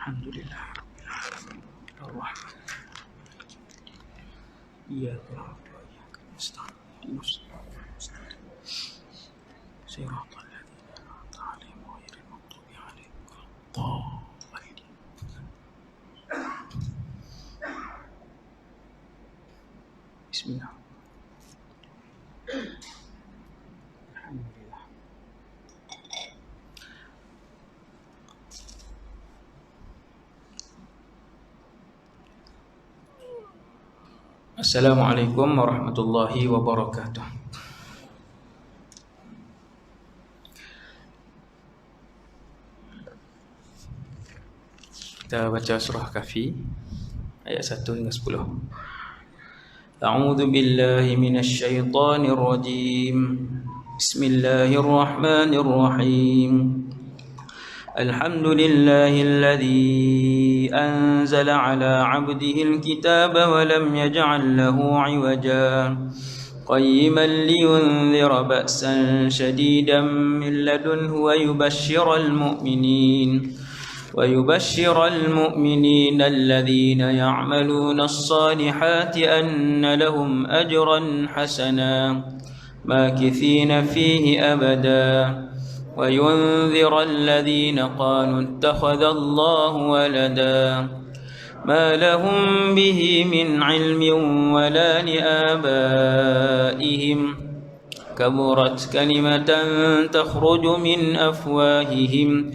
Alhamdulillah Rabbil Alamin. Ar-Rahman. Iyyaka na'budu wa iyyaka nasta'in. Siratal ladzina an'amta 'alaihim ghairil maghdubi 'alaihim waladdallin. Bismillah. Alhamdulillah. Assalamualaikum warahmatullahi wabarakatuh. Kita baca surah Kahfi ayat 1 hingga 10. A'udzu billahi minasy syaithanir rajim. Bismillahirrahmanirrahim. Alhamdulillahilladzi anzala 'ala 'abdihil kitaba wa lam yaj'al lahu 'iwaja qayyiman liyunzira ba'san shadidan min ladunhu ويبشر المؤمنين الذين يعملون الصالحات أن لهم أجرا حسنا ماكثين فيه أبدا وينذر الذين قالوا اتخذ الله ولدا ما لهم به من علم ولا لآبائهم كبرت كلمة تخرج من أفواههم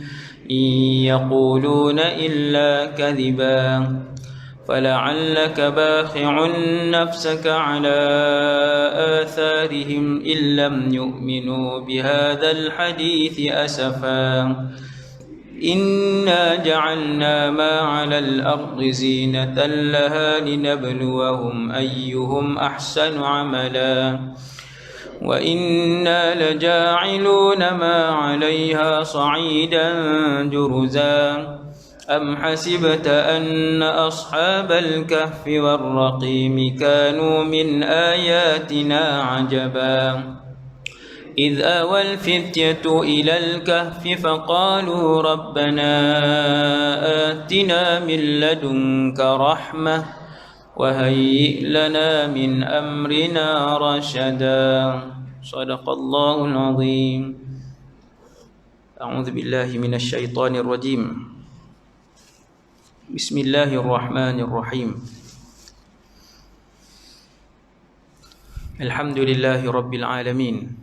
إن يقولون إلا كذبا فلعلك باخع نفسك على آثارهم إن لم يؤمنوا بهذا الحديث أسفا إنا جعلنا ما على الأرض زينة لها لنبلوهم أيهم أحسن عملا وإنا لجاعلون ما عليها صعيدا جرزا أم حسبت أن أصحاب الكهف والرقيم كانوا من آياتنا عجبا إذ آوى الفتية إلى الكهف فقالوا ربنا آتنا من لدنك رحمة وهيئ لنا من أمرنا رشدا صدق الله العظيم. أعوذ بالله من الشيطان الرجيم. بسم الله الرحمن الرحيم. الحمد لله رب العالمين.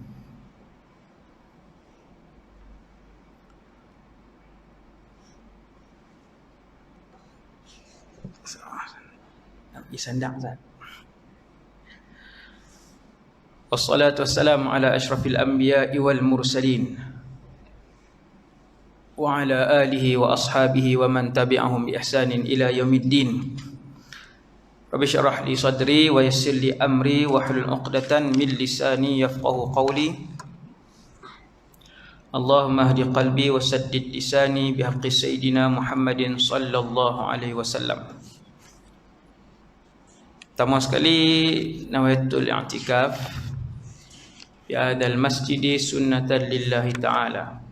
Wassalatu wassalamu ala asyrafil anbiya'i wal mursalin wa ala alihi wa ashabihi wa man tabi'ahum bi ihsanin ila yaumiddin. Rabbi syrah li sadri wa yassir li amri wa hlul 'uqdatan min lisani yafqahu qawli. Allahumma hdi qalbi wa saddid lisani bihaqqi sayyidina Muhammadin sallallahu alaihi wasallam. Pertama sekali, nawaitul i'tikaf fi hadzal masjid sunnatan lillahi ta'ala.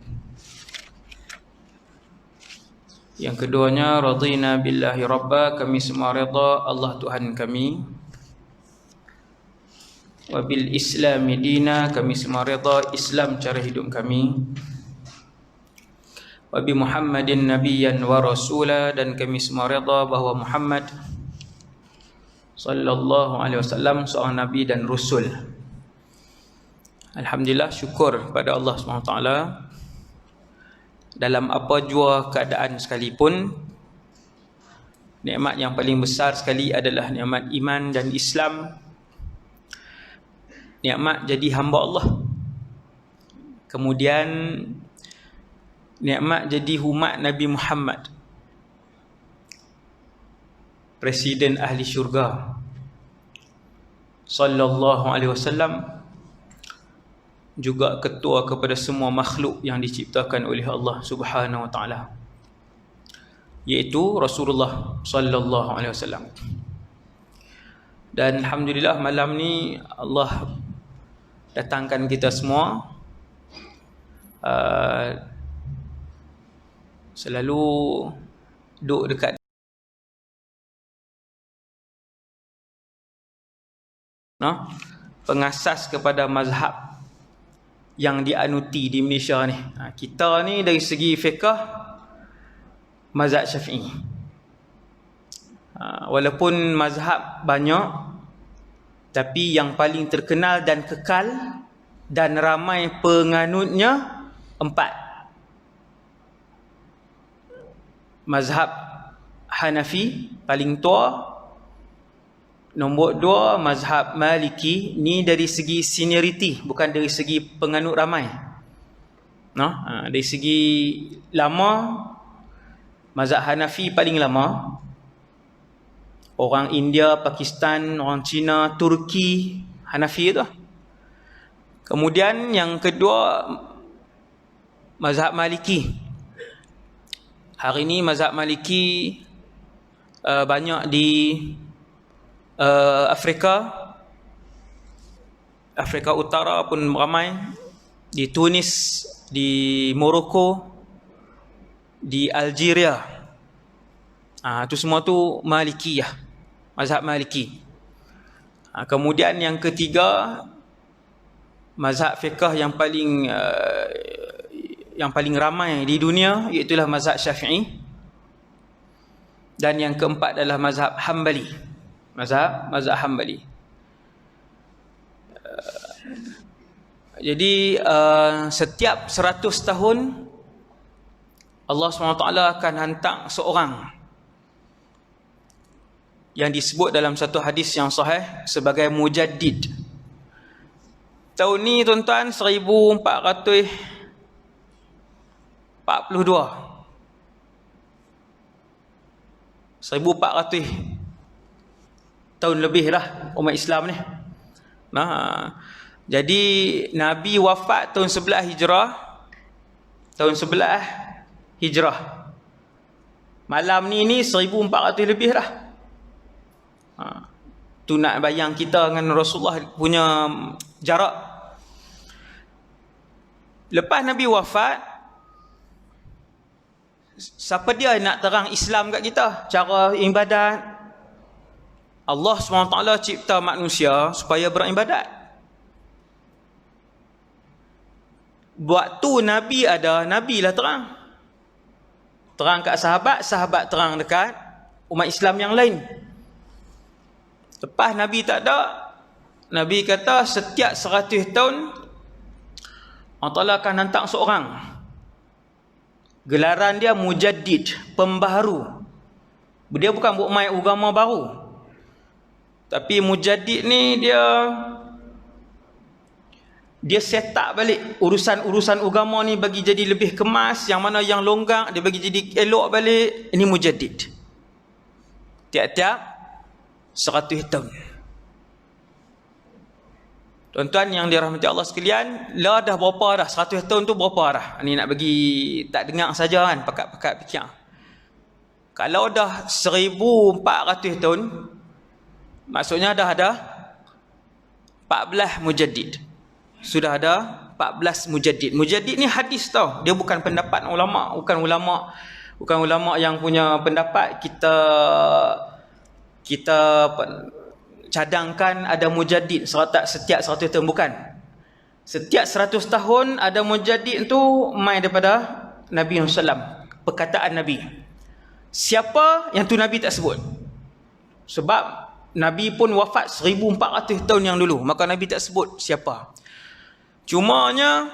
Yang keduanya, radina billahi rabba, kami semua redha Allah Tuhan kami. Wa bil islami dina, kami semua redha Islam cara hidup kami. Wa bi Muhammadin nabiyyan wa rasula, dan kami semua redha bahawa Muhammad sallallahu alaihi wasallam seorang nabi dan rasul. Alhamdulillah, syukur pada Allah SWT. Dalam apa jua keadaan sekalipun, nikmat yang paling besar sekali adalah nikmat iman dan Islam. Nikmat jadi hamba Allah. Kemudian nikmat jadi umat Nabi Muhammad, Presiden ahli syurga sallallahu alaihi wasallam, juga ketua kepada semua makhluk yang diciptakan oleh Allah Subhanahu wa taala, iaitu Rasulullah sallallahu alaihi wasallam. Dan alhamdulillah, malam ni Allah datangkan kita semua. Selalu duduk dekat pengasas kepada mazhab yang dianuti di Malaysia ni. Kita ni dari segi fiqh mazhab Syafi'i. Walaupun mazhab banyak, tapi yang paling terkenal dan kekal dan ramai penganutnya 4. Mazhab Hanafi paling tua. Nombor 2 mazhab Maliki, ni dari segi seniority, bukan dari segi penganut ramai. Dari segi lama, mazhab Hanafi paling lama. Orang India, Pakistan, orang Cina, Turki, Hanafi itu. Kemudian yang kedua mazhab Maliki. Hari ini mazhab Maliki banyak di Afrika Utara pun ramai, di Tunis, di Morocco, di Algeria. Itu semua tu Malikiyah, mazhab Maliki. Kemudian yang ketiga, mazhab fiqh yang paling ramai di dunia, iaitu mazhab Syafi'i. Dan yang keempat adalah mazhab Hambali. Mazhab Hambali. Jadi setiap 100 tahun Allah SWT akan hantar seorang yang disebut dalam satu hadis yang sahih sebagai mujaddid. Tahun ni tuan-tuan 1442. 1400 tahun lebih dah umat Islam ni. Jadi Nabi wafat tahun 11 Hijrah. Tahun 11 Hijrah. Malam ni 1400 lebih dah. Tu nak bayang kita dengan Rasulullah punya jarak. Lepas Nabi wafat, siapa dia nak terang Islam kat kita? Cara ibadat. Allah SWT cipta manusia supaya beribadat. Waktu Nabi ada, Nabi lah terang. Terang kat sahabat, sahabat terang dekat umat Islam yang lain. Lepas Nabi tak ada, Nabi kata setiap 100 tahun Allah Ta'ala akan hantar seorang. Gelaran dia mujaddid, pembaharu. Dia bukan buat main agama baru. Tapi mujaddid ni dia set up balik urusan-urusan agama ni bagi jadi lebih kemas, yang mana yang longgar dia bagi jadi elok balik. Ini mujaddid. Tiap-tiap 100 tahun. Tuan-tuan yang dirahmati Allah sekalian, dah berapa dah? 100 tahun tu berapa dah? Ni nak bagi tak dengar saja kan, pakat-pakat fikir. Kalau dah 1400 tahun, maksudnya dah ada 14 mujaddid. Sudah ada 14 mujaddid. Mujaddid ni hadis tau. Dia bukan pendapat ulama, bukan ulama yang punya pendapat kita cadangkan ada mujaddid setiap 100 tahun, bukan. Setiap 100 tahun ada mujaddid tu mai daripada Nabi SAW. Perkataan Nabi. Siapa yang tu Nabi tak sebut. Sebab Nabi pun wafat 1400 tahun yang dulu, maka Nabi tak sebut siapa. Cumanya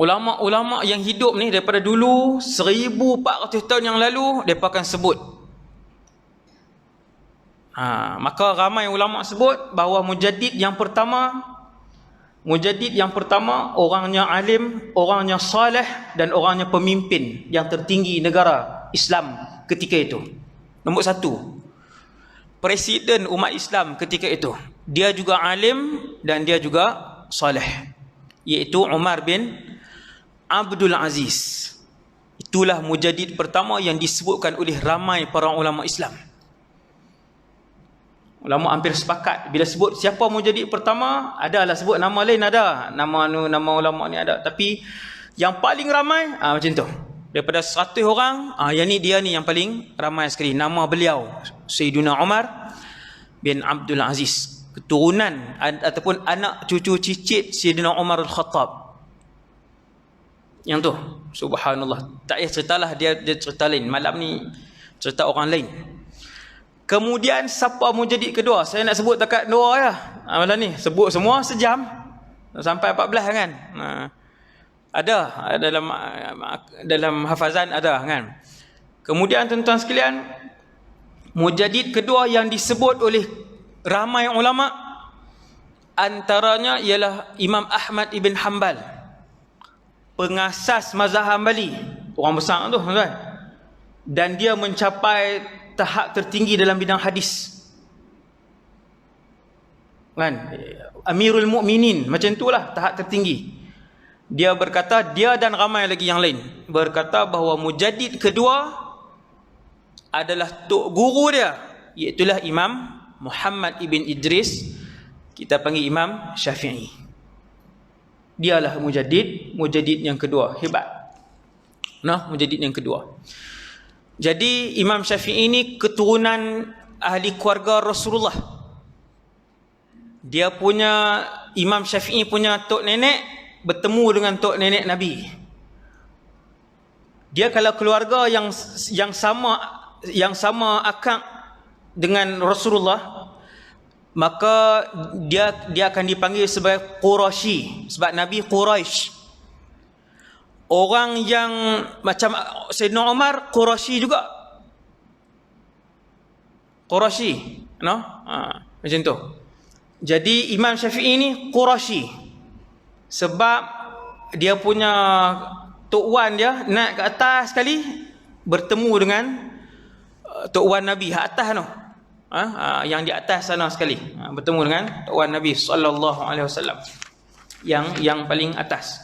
ulama-ulama yang hidup ni daripada dulu 1400 tahun yang lalu, mereka akan sebut. Maka ramai ulama sebut bahawa mujaddid yang pertama orangnya alim, orangnya saleh dan orangnya pemimpin yang tertinggi negara Islam ketika itu. Nombor 1, Presiden umat Islam ketika itu. Dia juga alim dan dia juga saleh, iaitu Umar bin Abdul Aziz. Itulah mujaddid pertama yang disebutkan oleh ramai para ulama Islam. Ulama hampir sepakat bila sebut siapa mujaddid pertama, adalah sebut nama lain, ada nama ulama ni ada, tapi yang paling ramai macam tu. Daripada 100 orang, yang ni dia ni yang paling ramai sekali. Nama beliau Sayyidina Umar bin Abdul Aziz, keturunan ataupun anak cucu cicit Sayyidina Umar Al-Khattab. Yang tu, subhanallah. Tak payah ceritalah, dia cerita lain. Malam ni cerita orang lain. Kemudian siapa mujadid kedua? Saya nak sebut dekat dua ya. Malam ni sebut semua sejam sampai 14 kan. Ada dalam hafazan ada kan. Kemudian tuan-tuan sekalian, mujadid kedua yang disebut oleh ramai ulama antaranya ialah Imam Ahmad ibn Hanbal, pengasas mazhab Hambali, orang besar tu tuan. Dan dia mencapai tahap tertinggi dalam bidang hadis. Kan? Amirul Mukminin, macam itulah tahap tertinggi. Dia berkata, dia dan ramai lagi yang lain berkata bahawa mujadid kedua adalah tok guru dia, iaitulah Imam Muhammad ibn Idris, kita panggil Imam Syafi'i. Dialah mujadid yang kedua, hebat. Mujadid yang kedua. Jadi Imam Syafi'i ini keturunan ahli keluarga Rasulullah. Dia punya, Imam Syafi'i punya tok nenek bertemu dengan tok nenek Nabi. Dia kalau keluarga yang sama akak dengan Rasulullah, maka dia akan dipanggil sebagai Quraisy, sebab Nabi Quraisy. Orang yang macam Sayyidina Umar, Quraisy juga. Quraisy, macam tu. Jadi Imam Syafi'i ni Quraisy. Sebab dia punya tok wan dia naik ke atas sekali bertemu dengan tok wan Nabi hak atas tu. Yang di atas sana sekali bertemu dengan tok wan Nabi sallallahu alaihi wasallam. Yang paling atas.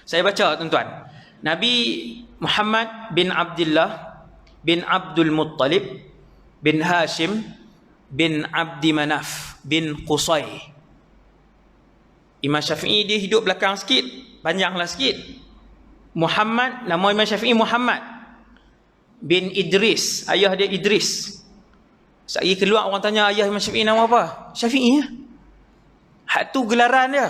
Saya baca tuan-tuan. Nabi Muhammad bin Abdullah bin Abdul Muttalib bin Hashim bin Abdi Manaf bin Qusay. Imam Syafi'i dia hidup belakang sikit, panjanglah sikit. Muhammad, nama Imam Syafi'i Muhammad bin Idris, ayah dia Idris. Sekali keluar orang tanya ayah Imam Syafi'i nama apa? Syafi'i ya. Hak tu gelaran dia.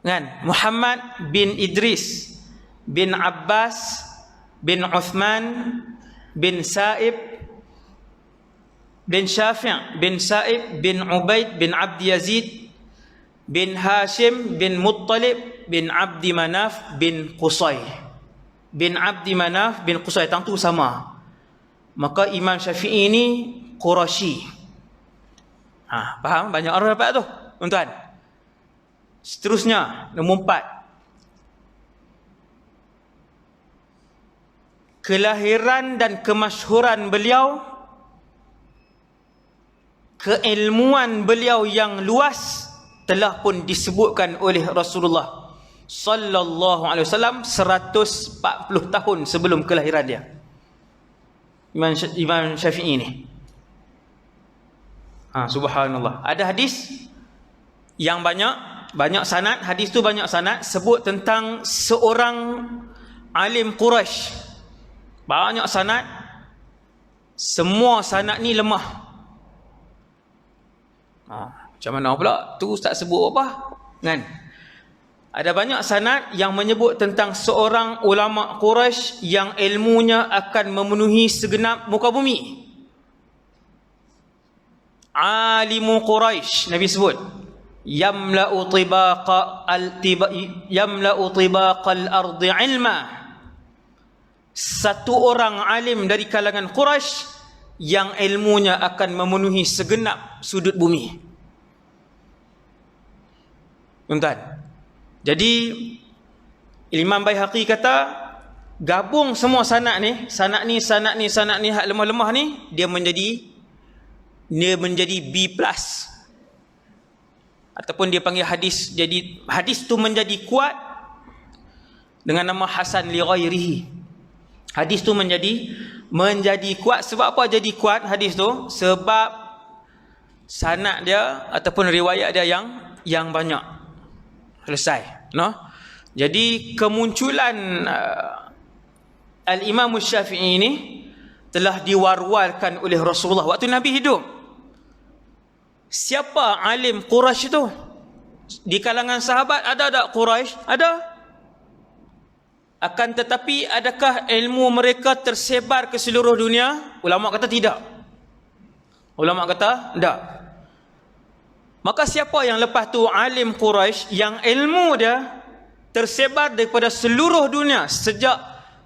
Kan? Muhammad bin Idris bin Abbas bin Uthman bin Sa'ib bin Syafi' bin Sa'ib bin Ubaid bin Abdi Yazid bin Hashim bin Muttalib bin Abdi Manaf bin Qusay. Bin Abdi Manaf bin Qusay, tentu sama. Maka Imam Syafi'i ini Quraisy. Faham? Banyak orang dapat tu, tuan-tuan. Seterusnya, nombor 4. Kelahiran dan kemasyhuran beliau, keilmuan beliau yang luas telah pun disebutkan oleh Rasulullah sallallahu alaihi wasallam 140 tahun sebelum kelahiran dia. Imam Syafi'i ni. Subhanallah. Ada hadis yang banyak sanad, hadis tu banyak sanad sebut tentang seorang alim Quraisy. Banyak sanad. Semua sanad ni lemah. Macam mana pula? Tu ustaz sebut apa? Kan? Ada banyak sanad yang menyebut tentang seorang ulama Quraisy yang ilmunya akan memenuhi segenap muka bumi. Alimu Quraisy, Nabi sebut, yamla'u tibaqal ardi ilma. Satu orang alim dari kalangan Quraisy yang ilmunya akan memenuhi segenap sudut bumi. Tuan-tuan, jadi Imam Baihaqi kata, gabung semua sanad ni hak lemah-lemah ni, dia menjadi B+. Ataupun dia panggil hadis, jadi hadis tu menjadi kuat dengan nama hasan li ghairihi. Hadis tu menjadi kuat. Sebab apa jadi kuat hadis tu? Sebab sanad dia ataupun riwayat dia yang banyak. Selesai, no? Jadi kemunculan Al-Imam Syafi'i ini telah diwar-warkan oleh Rasulullah waktu Nabi hidup. Siapa alim Quraisy itu? Di kalangan sahabat ada tak Quraisy? Ada. Akan tetapi adakah ilmu mereka tersebar ke seluruh dunia? Ulama kata tidak. Ulama kata tidak. Maka siapa yang lepas tu alim Quraisy yang ilmu dia tersebar daripada seluruh dunia sejak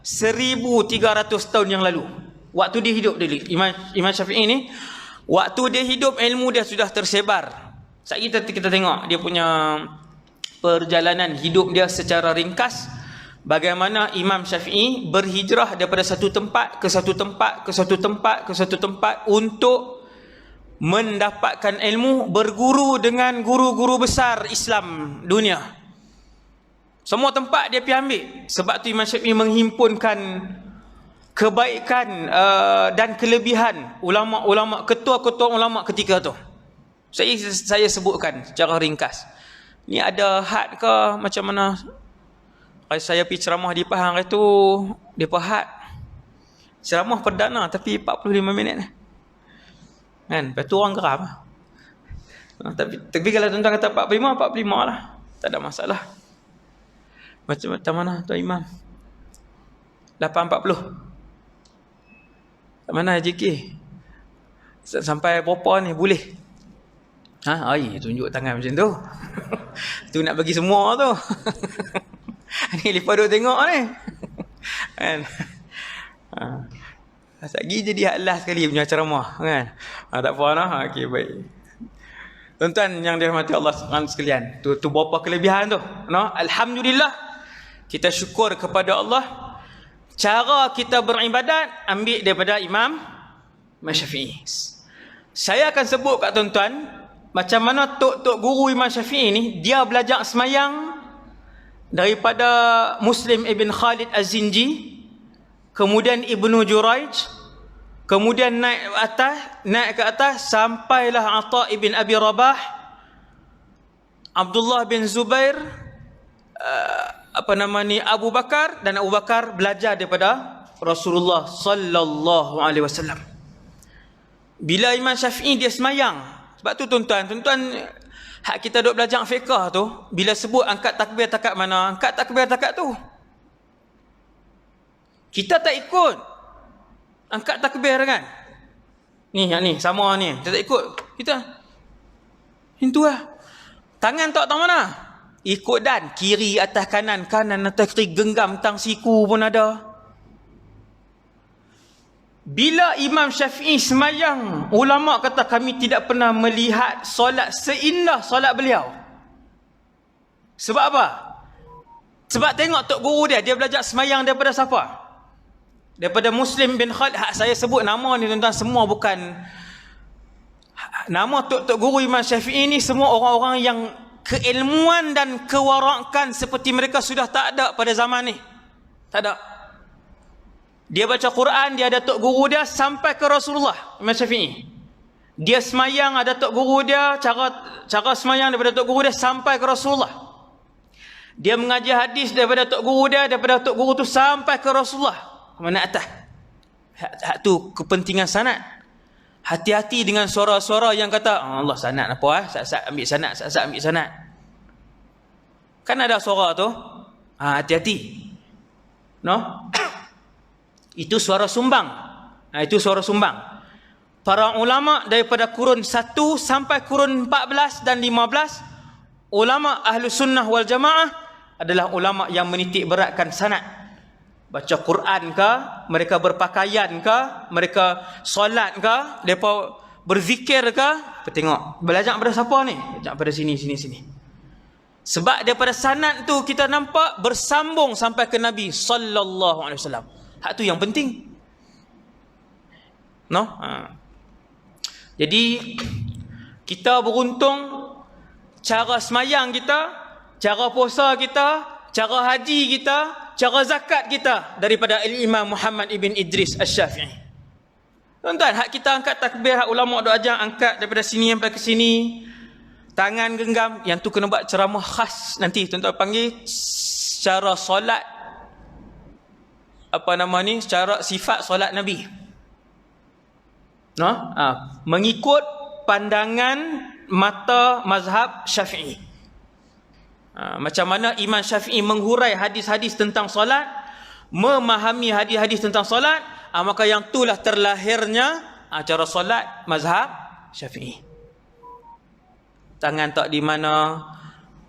1300 tahun yang lalu. Waktu dia hidup dulu, Imam Syafi'i ni, waktu dia hidup ilmu dia sudah tersebar. Sekarang kita tengok dia punya perjalanan hidup dia secara ringkas. Bagaimana Imam Syafi'i berhijrah daripada satu tempat ke satu tempat ke satu tempat ke satu tempat untuk mendapatkan ilmu, berguru dengan guru-guru besar Islam dunia. Semua tempat dia pergi ambil. Sebab tu Imam Syafi'i menghimpunkan kebaikan dan kelebihan ulama-ulama, ketua-ketua ulama ketika tu. Saya sebutkan secara ringkas. Ni ada had ke macam mana? Kalau saya pergi ceramah di Pahang itu, dia had. Ceramah perdana tapi 45 minit. Kan? Lepas tu orang geram. Tapi kalau tuan-tuan kata 45 lah. Tak ada masalah. Macam mana Tuan Imam? 8.40. Tak mana JK? Sampai berapa ni boleh? Tunjuk tangan macam tu. Tu nak bagi semua tu. Ni lepas duk tengok ni. Kan? Lagi jadi hak last sekali punya ceramah kan. Tak apa lah. Okey, baik. Tuan-tuan yang dirahmati Allah sekalian, tu berapa kelebihan tu, no? Alhamdulillah, kita syukur kepada Allah. Cara kita beribadat ambil daripada Imam Syafi'i. Saya akan sebut kat tuan-tuan macam mana tok guru Imam Syafi'i ni dia belajar semayang daripada Muslim Ibn Khalid Az-Zinji, kemudian Ibnu Juraij, kemudian naik ke atas sampailah Atha ibn Abi Rabah, Abdullah bin Zubair, Abu Bakar, dan Abu Bakar belajar daripada Rasulullah sallallahu alaihi wasallam. Bila Imam Syafi'i dia semayang, sebab tu tuan-tuan hak kita duk belajar fiqh tu, bila sebut angkat takbir takat mana, angkat takbir takat tu. Kita tak ikut angkat takbir kan? Ni sama ni. Kita tak ikut. Kita itu lah. Tangan tak tahu mana. Ikut dan kiri atas kanan, kanan atas kiri, genggam tang siku pun ada. Bila Imam Syafi'i semayang, ulama kata kami tidak pernah melihat solat seindah solat beliau. Sebab apa? Sebab tengok tok guru dia belajar semayang daripada siapa? Daripada Muslim bin Khalid. Saya sebut nama ni tuan-tuan, semua bukan nama tok guru Imam Syafi'i ni, semua orang-orang yang keilmuan dan kewarakan seperti mereka sudah tak ada pada zaman ni. Tak ada. Dia baca Quran, dia ada tok guru dia sampai ke Rasulullah Imam Syafi'i. Dia semayang, ada tok guru dia, cara semayang daripada tok guru dia sampai ke Rasulullah. Dia mengajar hadis daripada tok guru dia, daripada tok guru tu sampai ke Rasulullah. Mana atas. Hak tu kepentingan sanad. Hati-hati dengan suara-suara yang kata Allah sanad apa sat-sat ambil sanad, sat-sat ambil sanad. Kan ada suara tu. Hati-hati. No? Itu suara sumbang. Itu suara sumbang. Para ulama daripada kurun 1 sampai kurun 14 dan 15, ulama ahlu sunnah wal jamaah adalah ulama yang menitik beratkan sanad. Baca Quran ke, mereka berpakaian ke, mereka solat ke, mereka berzikir ke, tengok belajar pada siapa ni? Belajar pada sini. Sebab daripada sanad tu kita nampak bersambung sampai ke Nabi sallallahu alaihi wasallam. Hak tu yang penting. No? Jadi kita beruntung cara semayang kita, cara puasa kita, cara haji kita, cara zakat kita daripada Imam Muhammad ibn Idris Asy-Syafi'i. Tuan-tuan, hak kita angkat takbir, hak ulama duk ajar angkat daripada sini sampai ke sini. Tangan genggam, yang tu kena buat ceramah khas nanti tuan-tuan panggil cara solat secara sifat solat Nabi. Mengikut pandangan mata mazhab Syafi'i. Macam mana Imam Syafi'i menghurai hadis-hadis tentang solat, memahami hadis-hadis tentang solat, maka yang itulah terlahirnya cara solat mazhab Syafi'i. Tangan tak di mana,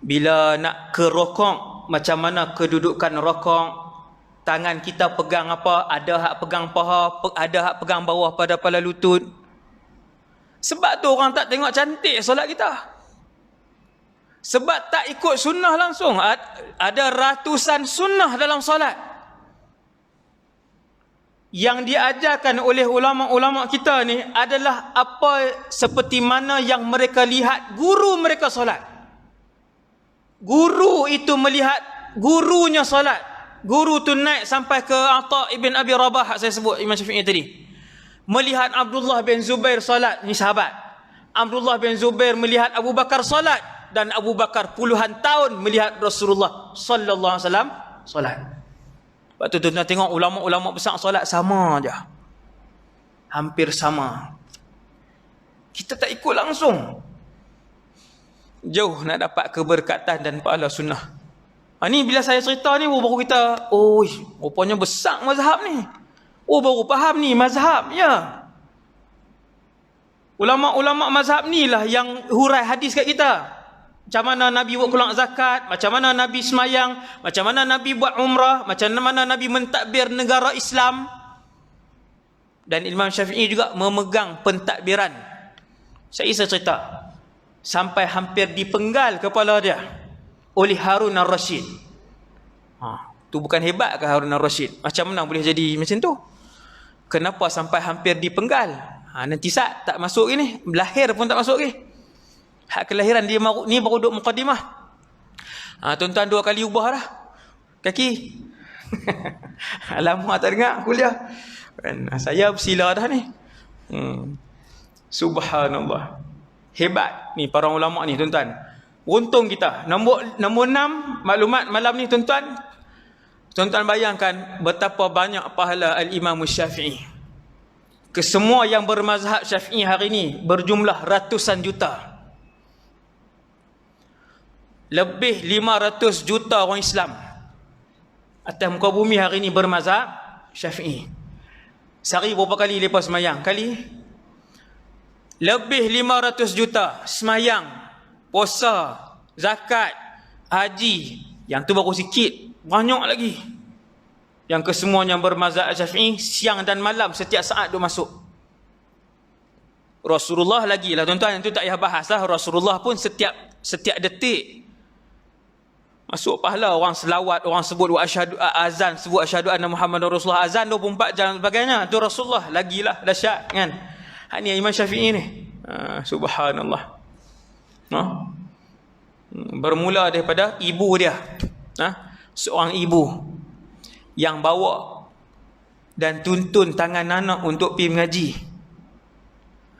bila nak ke rokok, macam mana kedudukan rokok, tangan kita pegang apa, ada hak pegang paha, ada hak pegang bawah pada kepala lutut. Sebab tu orang tak tengok cantik solat kita. Sebab tak ikut sunnah langsung. Ada ratusan sunnah dalam solat yang diajarkan oleh ulama-ulama kita ni adalah apa seperti mana yang mereka lihat guru mereka solat. Guru itu melihat gurunya solat. Guru tu naik sampai ke Atha ibn Abi Rabah, saya sebut Imam Syafi'i tadi. Melihat Abdullah bin Zubair solat, ni sahabat. Abdullah bin Zubair melihat Abu Bakar solat, dan Abu Bakar puluhan tahun melihat Rasulullah sallallahu alaihi wasallam solat. Lepas tu tuan tengok ulama-ulama besar solat sama aja. Hampir sama. Kita tak ikut langsung. Jauh nak dapat keberkatan dan pahala sunnah. Ni bila saya cerita ni baru kita, rupanya besar mazhab ni. Baru faham ni mazhab ya. Ulama-ulama mazhab ni lah yang hurai hadis kat kita. Macam mana Nabi buat keluar zakat, macam mana Nabi semayang, macam mana Nabi buat umrah, macam mana Nabi mentadbir negara Islam. Dan Imam Syafi'i juga memegang pentadbiran. Saya cerita sampai hampir dipenggal kepala dia oleh Harun al-Rashid. Tu bukan hebat ke Harun al-Rashid? Macam mana boleh jadi macam tu? Kenapa sampai hampir dipenggal? Nanti tak masuk ni, lahir pun tak masuk ni. Hak kelahiran dia ni baru duduk mukadimah. Tuan-tuan 2 kali ubah dah kaki. Lama tak dengar kuliah. Saya bersila dah ni. Subhanallah. Hebat ni para ulama ni tuan-tuan. Untung kita. Nombor 6 maklumat malam ni tuan-tuan. Tuan-tuan bayangkan betapa banyak pahala Al-Imam Syafi'i. Kesemua yang bermazhab Syafi'i hari ni berjumlah ratusan juta. Lebih 500 juta orang Islam atas muka bumi hari ni bermazhab Syafi'i. Sehari berapa kali lepas semayang? Kali? Lebih 500 juta semayang, puasa, zakat, haji. Yang tu baru sikit, banyak lagi. Yang kesemuanya bermazhab Syafi'i, siang dan malam setiap saat dia masuk. Rasulullah lagi lah tuan-tuan, itu tak payah bahas lah. Rasulullah pun setiap detik masuk pahala. Orang selawat, orang sebut azan, sebut asyhadu anna Muhammadar Rasulullah, azan 24 jam sebagainya. Tu Rasulullah lagilah dahsyat kan. Ni Imam Syafi'i ni. Subhanallah. Bermula daripada ibu dia. Seorang ibu yang bawa dan tuntun tangan anak untuk pergi mengaji.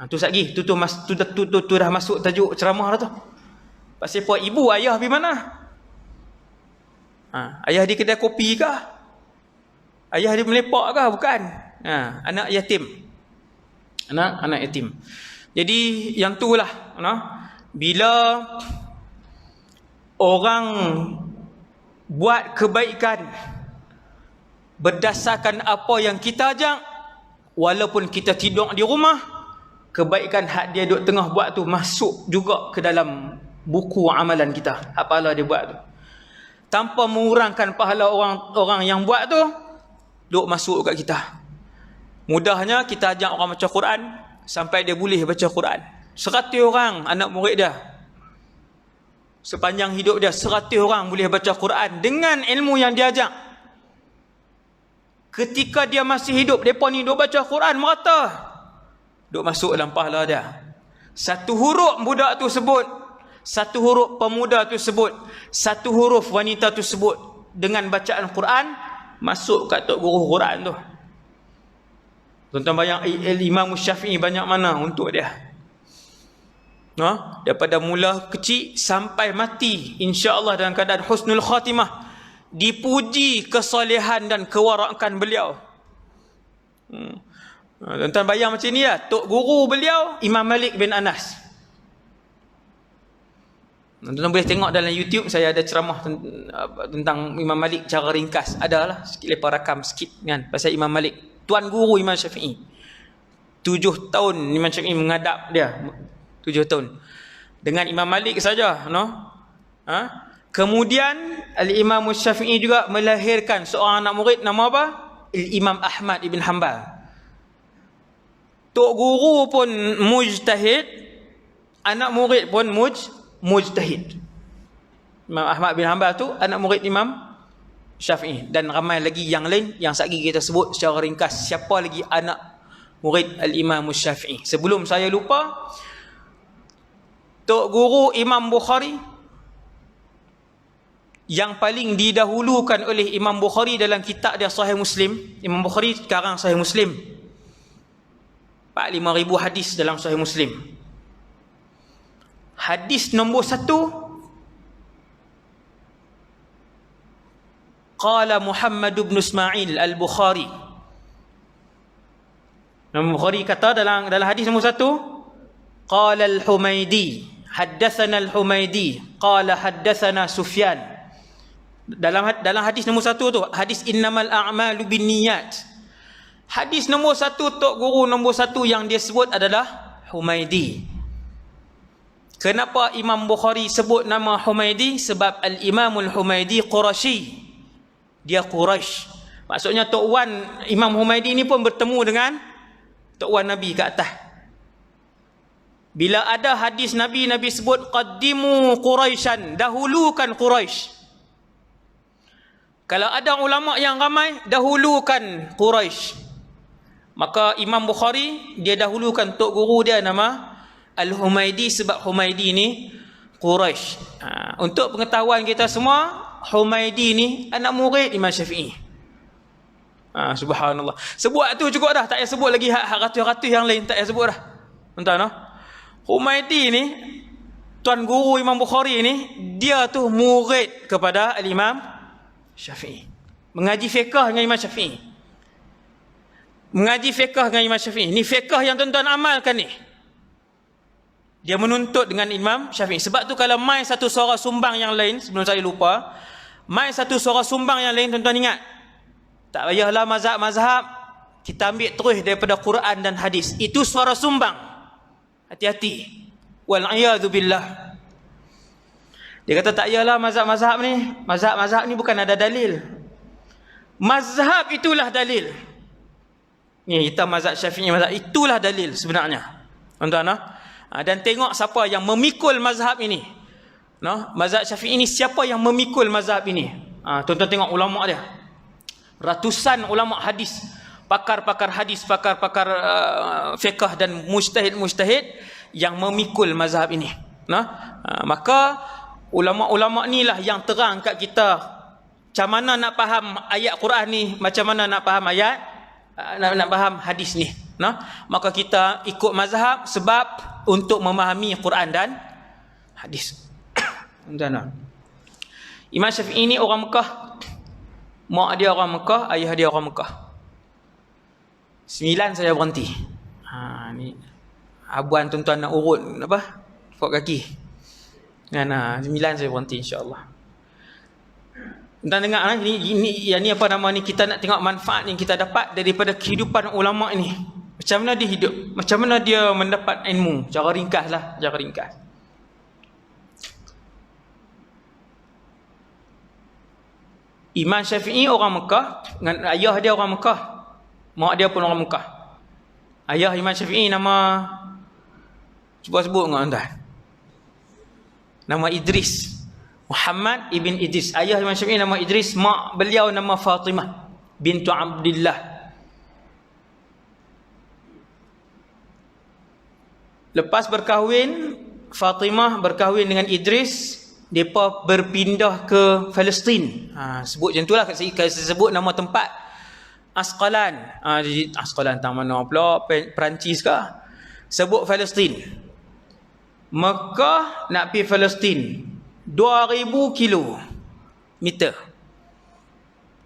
Tu lagi, tu dah masuk tajuk ceramah dah tu. Pasal apa ibu ayah pergi mana? Ayah di kedai kopi kah? Ayah di melepak kah? Bukan. Anak yatim. Anak yatim. Jadi yang itulah, bila orang buat kebaikan berdasarkan apa yang kita ajak, walaupun kita tidur di rumah, kebaikan hak dia duduk tengah buat tu masuk juga ke dalam buku amalan kita. Hak pahala dia buat tu, tanpa mengurangkan pahala orang yang buat tu, duduk masuk kat kita. Mudahnya kita ajak orang baca Quran sampai dia boleh baca Quran. 100 orang anak murid dia, sepanjang hidup dia 100 orang boleh baca Quran dengan ilmu yang dia ajak. Ketika dia masih hidup, mereka ni duk baca Quran merata, duk masuk dalam pahala dia. Satu huruf budak tu sebut, satu huruf pemuda tu sebut, satu huruf wanita tu sebut dengan bacaan Quran, masuk kat tok guru Quran tu. Tuan-tuan bayang Imam Syafi'i banyak mana untuk dia. Daripada mula kecil sampai mati, insya-Allah dalam keadaan husnul khatimah. dipuji kesolehan dan kewarakan beliau. Tuan-tuan bayang macam ni lah. Tok guru beliau Imam Malik bin Anas. Tuan-tuan boleh tengok dalam YouTube, saya ada ceramah tentang Imam Malik cara ringkas. Adalah sikit lepas rakam sikit kan, pasal Imam Malik, tuan guru Imam Syafi'i. 7 tahun Imam Syafi'i mengadap dia. 7 tahun dengan Imam Malik saja, Kemudian Al-Imam Syafi'i juga melahirkan seorang anak murid, nama apa? Imam Ahmad ibn Hanbal. Tok guru pun mujtahid, anak murid pun mujtahid. Imam Ahmad bin Hanbal tu anak murid Imam Syafi'i, dan ramai lagi yang lain yang sekali kita sebut secara ringkas siapa lagi anak murid Al-Imam Syafi'i. Sebelum saya lupa, tok guru Imam Bukhari yang paling didahulukan oleh Imam Bukhari dalam kitab dia Sahih Muslim. Imam Bukhari sekarang Sahih Muslim 45,000 hadis dalam Sahih Muslim. Hadis nombor 1, qala Muhammad bin Ismail Al-Bukhari. Imam Bukhari kata dalam hadis nombor 1, qala Al-Humaidi, haddatsana Al-Humaidi, qala haddatsana Sufyan. Dalam hadis nombor 1 tu, hadis innamal a'malu binniyat. Hadis nombor 1, tok guru nombor 1 yang dia sebut adalah Humaidi. Kenapa Imam Bukhari sebut nama Humaidi? Sebab Al-Imamul Humaidi Quraisy. Dia Quraisy. Maksudnya Tok Wan Imam Humaidi ni pun bertemu dengan Tok Wan Nabi kat atas. Bila ada hadis Nabi sebut qaddimu Quraisyan, dahulukan Quraisy. Kalau ada ulama yang ramai, dahulukan Quraisy. Maka Imam Bukhari dia dahulukan tok guru dia nama Al-Humaidi, sebab Humaidi ni Quraisy. Untuk pengetahuan kita semua, Humaidi ni anak murid Imam Syafi'i. Subhanallah. Sebut tu cukup dah, tak payah sebut lagi hak ratus-ratus yang lain, tak payah sebut dah. Entah noh. Humaidi ni tuan guru Imam Bukhari ni, dia tu murid kepada Al-Imam Syafi'i. Mengaji fiqh dengan Imam Syafi'i. Mengaji fiqh dengan Imam Syafi'i. Ni fiqh yang tuan-tuan amalkan ni. Dia menuntut dengan Imam Syafi'i. Sebab tu kalau mai satu suara sumbang yang lain, sebelum saya lupa, mai satu suara sumbang yang lain, tuan-tuan ingat, tak payahlah mazhab-mazhab, kita ambil terus daripada Quran dan hadis. Itu suara sumbang. Hati-hati. Wal'iyadhu billah. Dia kata tak payahlah mazhab-mazhab ni. Mazhab-mazhab ni bukan ada dalil. Mazhab itulah dalil. Ni kita mazhab Syafi'i, mazhab itulah dalil sebenarnya. Tuan-tuan, dan tengok siapa yang memikul mazhab ini. Mazhab Syafi'i ini, siapa yang memikul mazhab ini. Tuan-tuan tengok ulama dia. Ratusan ulama hadis, pakar-pakar hadis, pakar-pakar fiqh dan mujtahid-mujtahid yang memikul mazhab ini. Maka ulama-ulama ni lah yang terang kat kita macam mana nak faham ayat Quran ni, macam mana nak faham ayat, nak faham hadis ni. Maka kita ikut mazhab sebab untuk memahami Quran dan hadis. Imam Syafi'i ni orang Mekah. Mak dia orang Mekah, ayah dia orang Mekah. 9 saya berhenti. Ni abuan tuan-tuan nak urut apa? Fok kaki. 9 saya berhenti, insya-Allah. Tuan dengar ni apa nama ni, kita nak tengok manfaat yang kita dapat daripada kehidupan ulama ini. Macam mana dia hidup, macam mana dia mendapat ilmu, cara ringkaslah, cara ringkas. Imam Syafi'i orang Mekah, dengan ayah dia orang Mekah, mak dia pun orang Mekah. Ayah Imam Syafi'i nama, cuba sebut enggak tuan? Nama Idris, Muhammad ibn Idris. Ayah Imam Syafi'i nama Idris, mak beliau nama Fatimah bintu Abdullah. Lepas berkahwin, Fatimah berkahwin dengan Idris, mereka berpindah ke Palestin. Sebut macam itulah, saya sebut nama tempat Asqalan. Asqalan tak mana pula, Perancis ke? Sebut Palestin. Mekah nak pergi Palestin 2000 kilometer.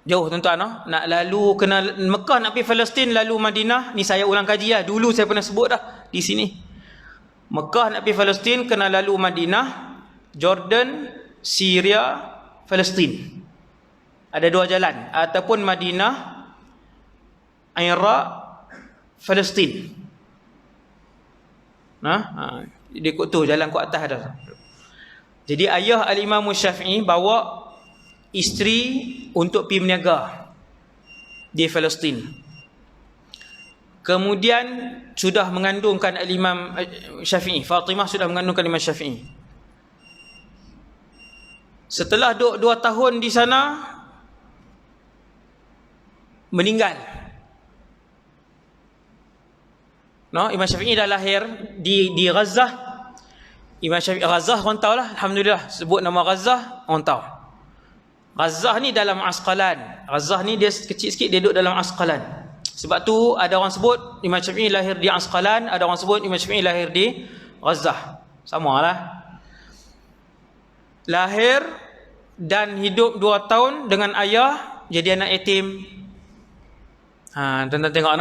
Jauh tuan-tuan, nak lalu kena Mekah, nak pergi Palestin, lalu Madinah. Ni saya ulang kaji lah, dulu saya pernah sebut dah di sini. Mekah nak pergi Palestin kena lalu Madinah, Jordan, Syria, Palestin. Ada dua jalan, ataupun Madinah, Iraq, Palestin. Dia ikut tu jalan ke atas dah. Jadi ayah Al-Imam Syafi'i bawa isteri untuk pergi berniaga di Palestin. Kemudian sudah mengandungkan Al-Imam Syafi'i, Fatimah sudah mengandungkan Imam Syafi'i. Setelah duduk 2 tahun di sana, meninggal. Imam Syafi'i dah lahir di Gaza. Imam Syafi'i Gaza orang tahu lah, alhamdulillah, sebut nama Gaza orang tahu. Gaza ni dalam Asqalan. Gaza ni dia kecil sikit, dia duduk dalam Asqalan. Sebab tu ada orang sebut Imam Syafi'i lahir di Asqalan, ada orang sebut Imam Syafi'i lahir di Gaza. Samalah. Lahir dan hidup 2 tahun dengan ayah, jadi anak yatim. Tuan-tuan tengok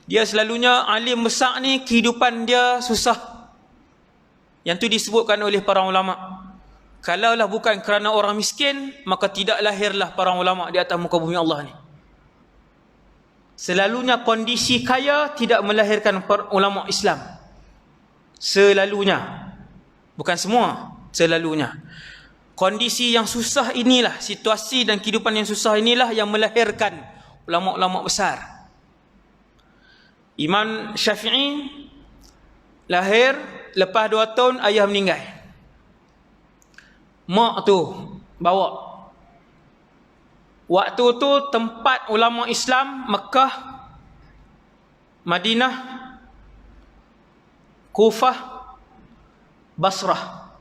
dia selalunya alim besar ni, kehidupan dia susah. Yang tu disebutkan oleh para ulama. Kalaulah bukan kerana orang miskin, maka tidak lahirlah para ulama di atas muka bumi Allah ni. Selalunya kondisi kaya tidak melahirkan ulama Islam. Selalunya. Bukan semua, selalunya. Kondisi yang susah inilah, situasi dan kehidupan yang susah inilah yang melahirkan ulama-ulama besar. Imam Syafi'i lahir, lepas 2 tahun ayah meninggal. Mak tu bawa. Waktu tu tempat ulama Islam Mekah, Madinah, Kufah, Basrah.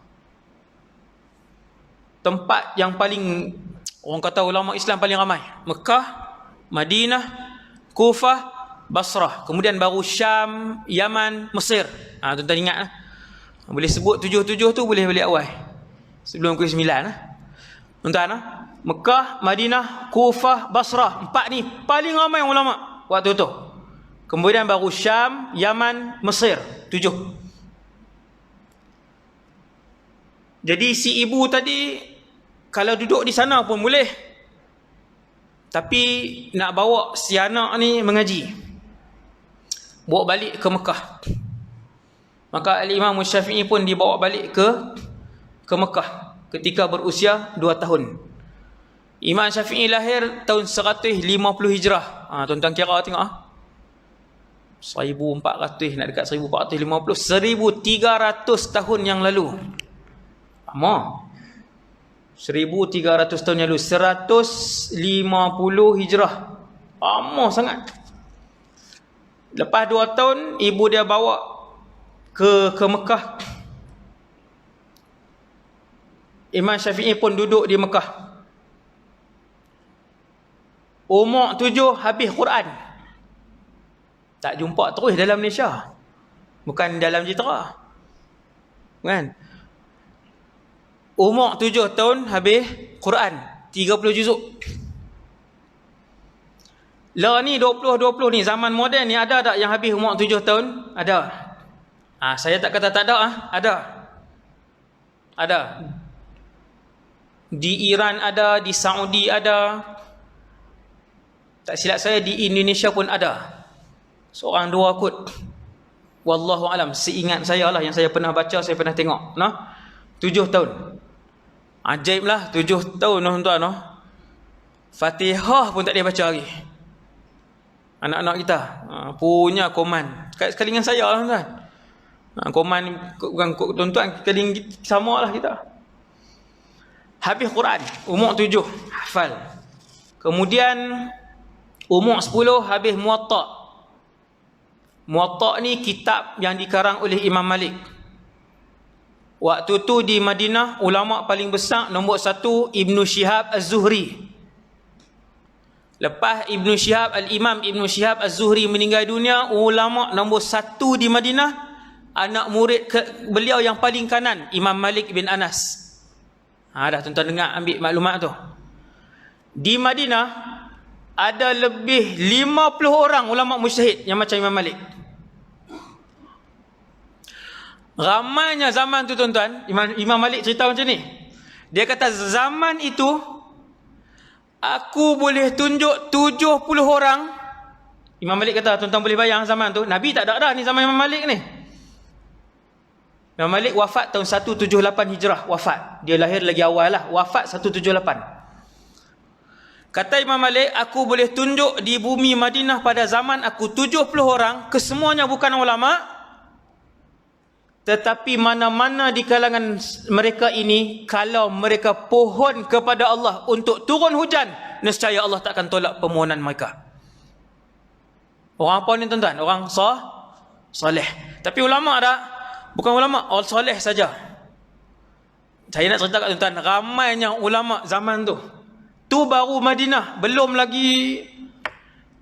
Tempat yang paling, orang kata ulama Islam paling ramai. Mekah, Madinah, Kufah, Basrah. Kemudian baru Syam, Yaman, Mesir. Tuan-tuan ingat boleh sebut 7 tu, boleh balik awal sebelum pukul 9 Tuan-tuan, Mekah, Madinah, Kufah, Basrah. 4 ni paling ramai ulama waktu tu. Kemudian baru Syam, Yaman, Mesir. 7. Jadi si ibu tadi kalau duduk di sana pun boleh, tapi nak bawa si anak ni mengaji, bawa balik ke Mekah. Maka Al-Imam Syafi'i pun dibawa balik ke Mekah ketika berusia 2 tahun. Imam Syafi'i lahir tahun 150 Hijrah. Tuan-tuan kira tengok 1400 nak dekat 1450, 1300 tahun yang lalu. Lama. 1300 tahun yang lalu, 150 Hijrah. Lama sangat. Lepas 2 tahun ibu dia bawa ke Mekah. Imam Syafi'i pun duduk di Mekah. Umur 7 habis Quran. Tak jumpa terus dalam Malaysia. Bukan dalam Jitra. Kan? Umur 7 tahun habis Quran. 30 juzuk. Lah ni 2020 ni, zaman moden ni, ada tak yang habis umur 7 tahun? Ada. Saya tak kata tak ada. Ada. Di Iran ada, di Saudi ada. Tak silap saya di Indonesia pun ada. Seorang 2 kot. Wallahu alam, seingat saya lah, yang saya pernah baca, saya pernah tengok. 7 tahun. Ajaib lah, 7 tahun tuan-tuan. Fatihah pun tak dia baca lagi. Anak-anak kita punya koman. Sekali dengan saya lah tuan-tuan. Koman bukan tuan-tuan, sekali sama lah kita. Habis Quran, umur 7 hafal. Kemudian umur 10 habis Muwatta. Muwatta ni kitab yang dikarang oleh Imam Malik. Waktu tu di Madinah, ulama paling besar nombor 1 Ibnu Syihab Az-Zuhri. Lepas Ibnu Syihab, Al-Imam Ibnu Syihab Az-Zuhri meninggal dunia, ulama nombor 1 di Madinah, anak murid beliau yang paling kanan, Imam Malik bin Anas. Dah tuan-tuan dengar, ambil maklumat tu. Di Madinah ada lebih 50 orang ulama mujtahid yang macam Imam Malik. Ramainya zaman tu tuan-tuan, Imam Malik cerita macam ni. Dia kata zaman itu aku boleh tunjuk 70 orang. Imam Malik kata, tuan-tuan boleh bayang zaman tu, Nabi tak ada dah ni zaman Imam Malik ni. Imam Malik wafat tahun 178 Hijrah, wafat. Dia lahir lagi awal lah, wafat 178. Kata Imam Malik, aku boleh tunjuk di bumi Madinah pada zaman aku 70 orang, kesemuanya bukan ulama, tetapi mana-mana di kalangan mereka ini, kalau mereka pohon kepada Allah untuk turun hujan, nescaya Allah tak akan tolak permohonan mereka. Orang apa ni tuan-tuan? Orang soleh. Tapi ulama tak? Bukan ulama, orang soleh saja. Saya nak cerita kat tuan-tuan, ramainya ulama zaman tu. Tu baru Madinah, belum lagi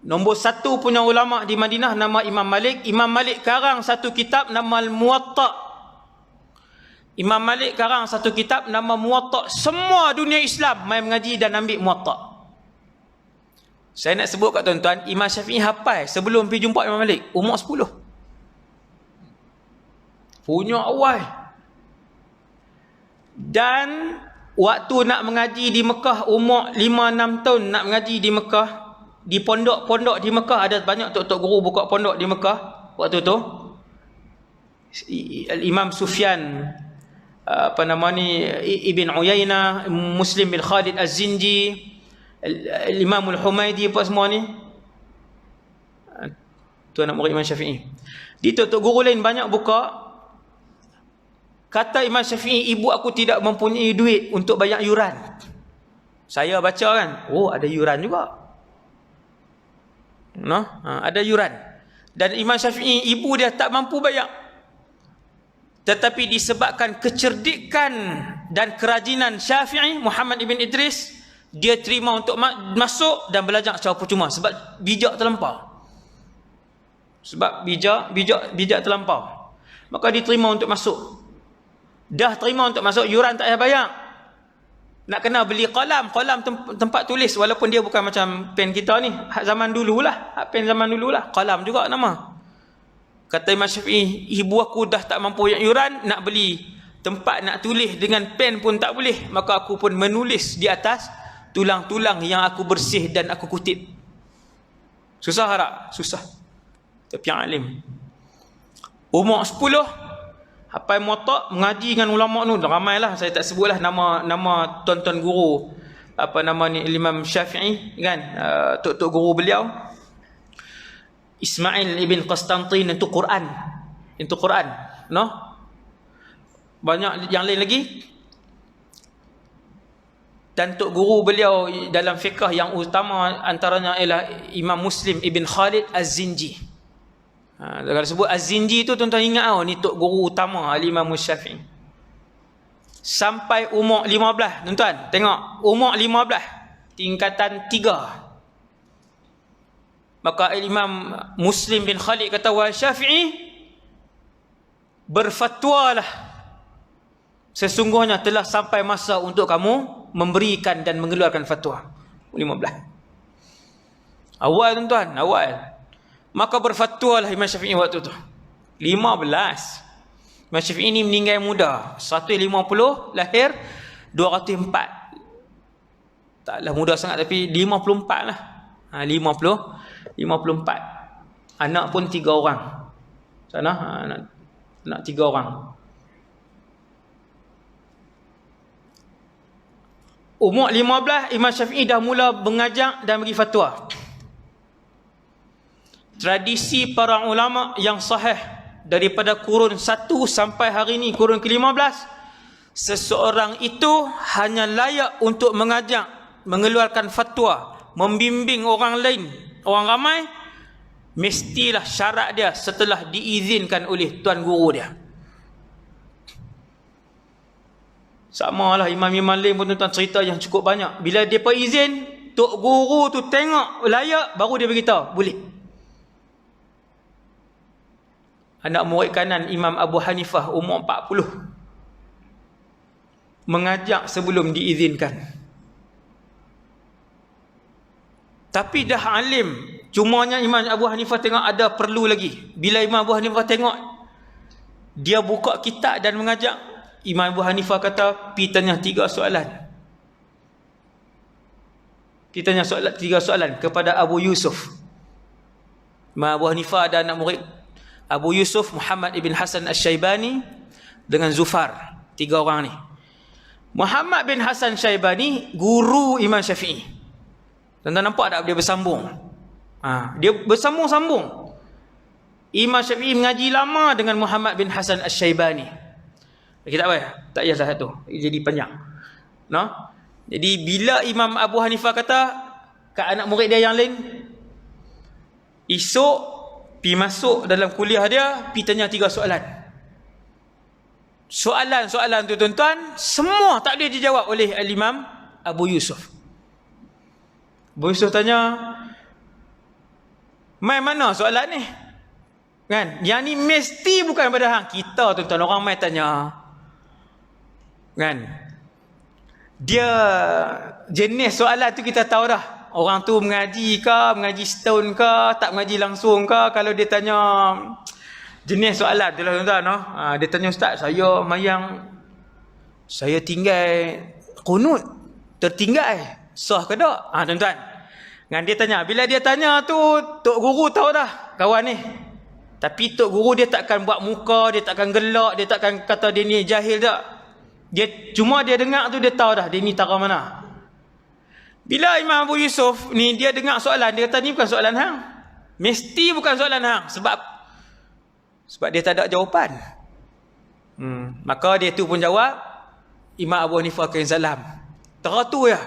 nombor satu punya ulama di Madinah nama Imam Malik. Imam Malik karang satu kitab nama Al-Muwatta. Imam Malik karang satu kitab nama Muwatta. Semua dunia Islam mai mengaji dan ambil Muwatta. Saya nak sebut kat tuan-tuan, Imam Syafi'i hafal sebelum pergi jumpa Imam Malik, umur 10. Punya awal. Dan waktu nak mengaji di Mekah, umur 5-6 tahun nak mengaji di Mekah, di pondok-pondok di Mekah, ada banyak tok-tok guru buka pondok di Mekah waktu tu. Imam Sufyan, Ibn Uyainah, Muslim bin Khalid Az-Zinji, Imam Al-Humaidi, apa semua ni, tu anak murid Imam Syafi'i. Di tok-tok guru lain banyak buka. Kata Imam Syafi'i, ibu aku tidak mempunyai duit untuk bayar yuran. Saya baca kan, oh ada yuran juga. Ada yuran. Dan Imam Syafi'i, ibu dia tak mampu bayar. Tetapi disebabkan kecerdikan dan kerajinan Syafi'i, Muhammad ibn Idris, dia terima untuk masuk dan belajar secara percuma. Sebab bijak terlampau. Bijak terlampau. Maka diterima untuk masuk. Dah terima untuk masuk, yuran tak payah bayar. Nak kena beli qalam tempat tulis, walaupun dia bukan macam pen kita ni, zaman dululah, pen zaman dululah, qalam juga nama. Kata Imam Syafi'i, ibu aku dah tak mampu bayar yuran, nak beli tempat nak tulis dengan pen pun tak boleh, maka aku pun menulis di atas tulang-tulang yang aku bersih dan aku kutip. Susah tak? Susah. Tapi yang alim. Umur 10 hafal Muwatta, mengaji dengan ulama tu ramailah. Saya tak sebutlah nama tuan-tuan guru Imam Syafi'i kan, tok-tok guru beliau. Ismail ibn Qastantin, itu Quran. Banyak yang lain lagi. Dan tok guru beliau dalam fiqh yang utama antaranya ialah Imam Muslim ibn Khalid Az-Zinji. Kalau sebut Az-Zinji tu tuan-tuan ingat ni tok guru utama Al-Imam Syafi'i. Sampai umur 15, tuan-tuan tengok, umur 15, tingkatan 3. Maka Imam Muslim bin Khalid kata, wa Syafi'i, berfatwalah, sesungguhnya telah sampai masa untuk kamu memberikan dan mengeluarkan fatwa. 15. Awal tuan-tuan, awal. Maka berfatwalah Imam Syafi'i waktu tu. 15. Imam Syafi'i ni meninggal muda. 150, lahir 204. Taklah muda sangat, tapi 54 lah. 54. Anak pun 3 orang. Sana anak 3 orang. Umur 15, Imam Syafi'i dah mula mengajar dan bagi fatwa. Tradisi para ulama yang sahih daripada kurun 1 sampai hari ini, kurun ke-15, seseorang itu hanya layak untuk mengajak, mengeluarkan fatwa, membimbing orang lain, orang ramai, mestilah syarat dia setelah diizinkan oleh tuan guru dia. Sama lah imam-imam lain pun tuan cerita yang cukup banyak. Bila dia izin, tok guru tu tengok layak, baru dia beritahu boleh. Anak murid kanan Imam Abu Hanifah umur 40 mengajak sebelum diizinkan. Tapi dah alim. Cumanya Imam Abu Hanifah tengok ada perlu lagi. Bila Imam Abu Hanifah tengok, dia buka kitab dan mengajak, Imam Abu Hanifah kata, pi tanya 3 soalan. Kita tanya 3 soalan kepada Abu Yusuf. Imam Abu Hanifah ada anak murid, Abu Yusuf, Muhammad ibn Hasan Asy-Syaibani dengan Zufar. 3 orang ni. Muhammad bin Hasan Syaibani guru Imam Syafi'i. Tuan-tuan nampak tak dia bersambung? Dia bersambung-sambung. Imam Syafi'i mengaji lama dengan Muhammad bin Hasan Asy-Syaibani. Kita tak payah, tak payah satu. Jadi panjang. No? Jadi bila Imam Abu Hanifah kata ke anak murid dia yang lain, esok pi masuk dalam kuliah dia, pi tanya 3 soalan. Soalan-soalan tu tuan-tuan semua tak boleh dijawab oleh Al-Imam Abu Yusuf. Abu Yusuf tanya, mai mana soalan ni? Kan? Yang ni mesti bukan pada hang kita tuan-tuan, orang mai tanya. Kan? Dia jenis soalan tu kita tahu dah. Orang tu mengaji ke, mengaji setahun ke, tak mengaji langsung ke. Kalau dia tanya jenis soalan tu lah tuan-tuan, no? Dia tanya, ustaz, saya tinggal kunut, tertinggal, sah ke tak? Tuan-tuan, dengan dia tanya, bila dia tanya tu, tok guru tahu dah kawan ni. Tapi tok guru dia takkan buat muka, dia takkan gelak, dia takkan kata dia ni jahil tak. Cuma dia dengar tu, dia tahu dah dia ni tara mana. Bila Imam Abu Yusuf ni dia dengar soalan, dia kata ni bukan soalan hang. Mesti bukan soalan hang. Sebab dia tak ada jawapan. Maka dia tu pun jawab, Imam Abu Hanifah kain salam. Teratu ya.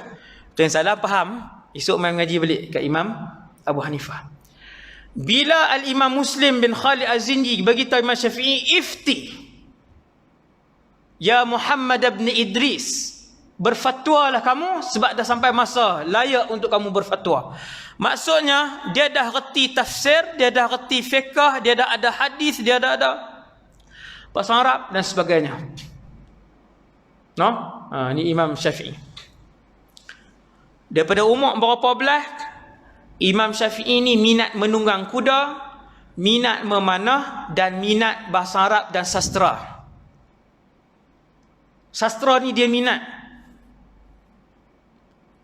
Kain salam faham, esok main mengaji balik kat Imam Abu Hanifah. Bila Al-Imam Muslim bin Khalid Az-Zinji bagi tahu Imam Syafi'i, ifti ya Muhammad bin Idris, berfatwalah kamu sebab dah sampai masa layak untuk kamu berfatwa. Maksudnya dia dah reti tafsir, dia dah reti fiqh, dia dah ada hadis, dia dah ada bahasa Arab dan sebagainya. No? Ni Imam Syafi'i. Daripada umur berapa belas, Imam Syafi'i ni minat menunggang kuda, minat memanah dan minat bahasa Arab dan sastra. Sastra ni dia minat.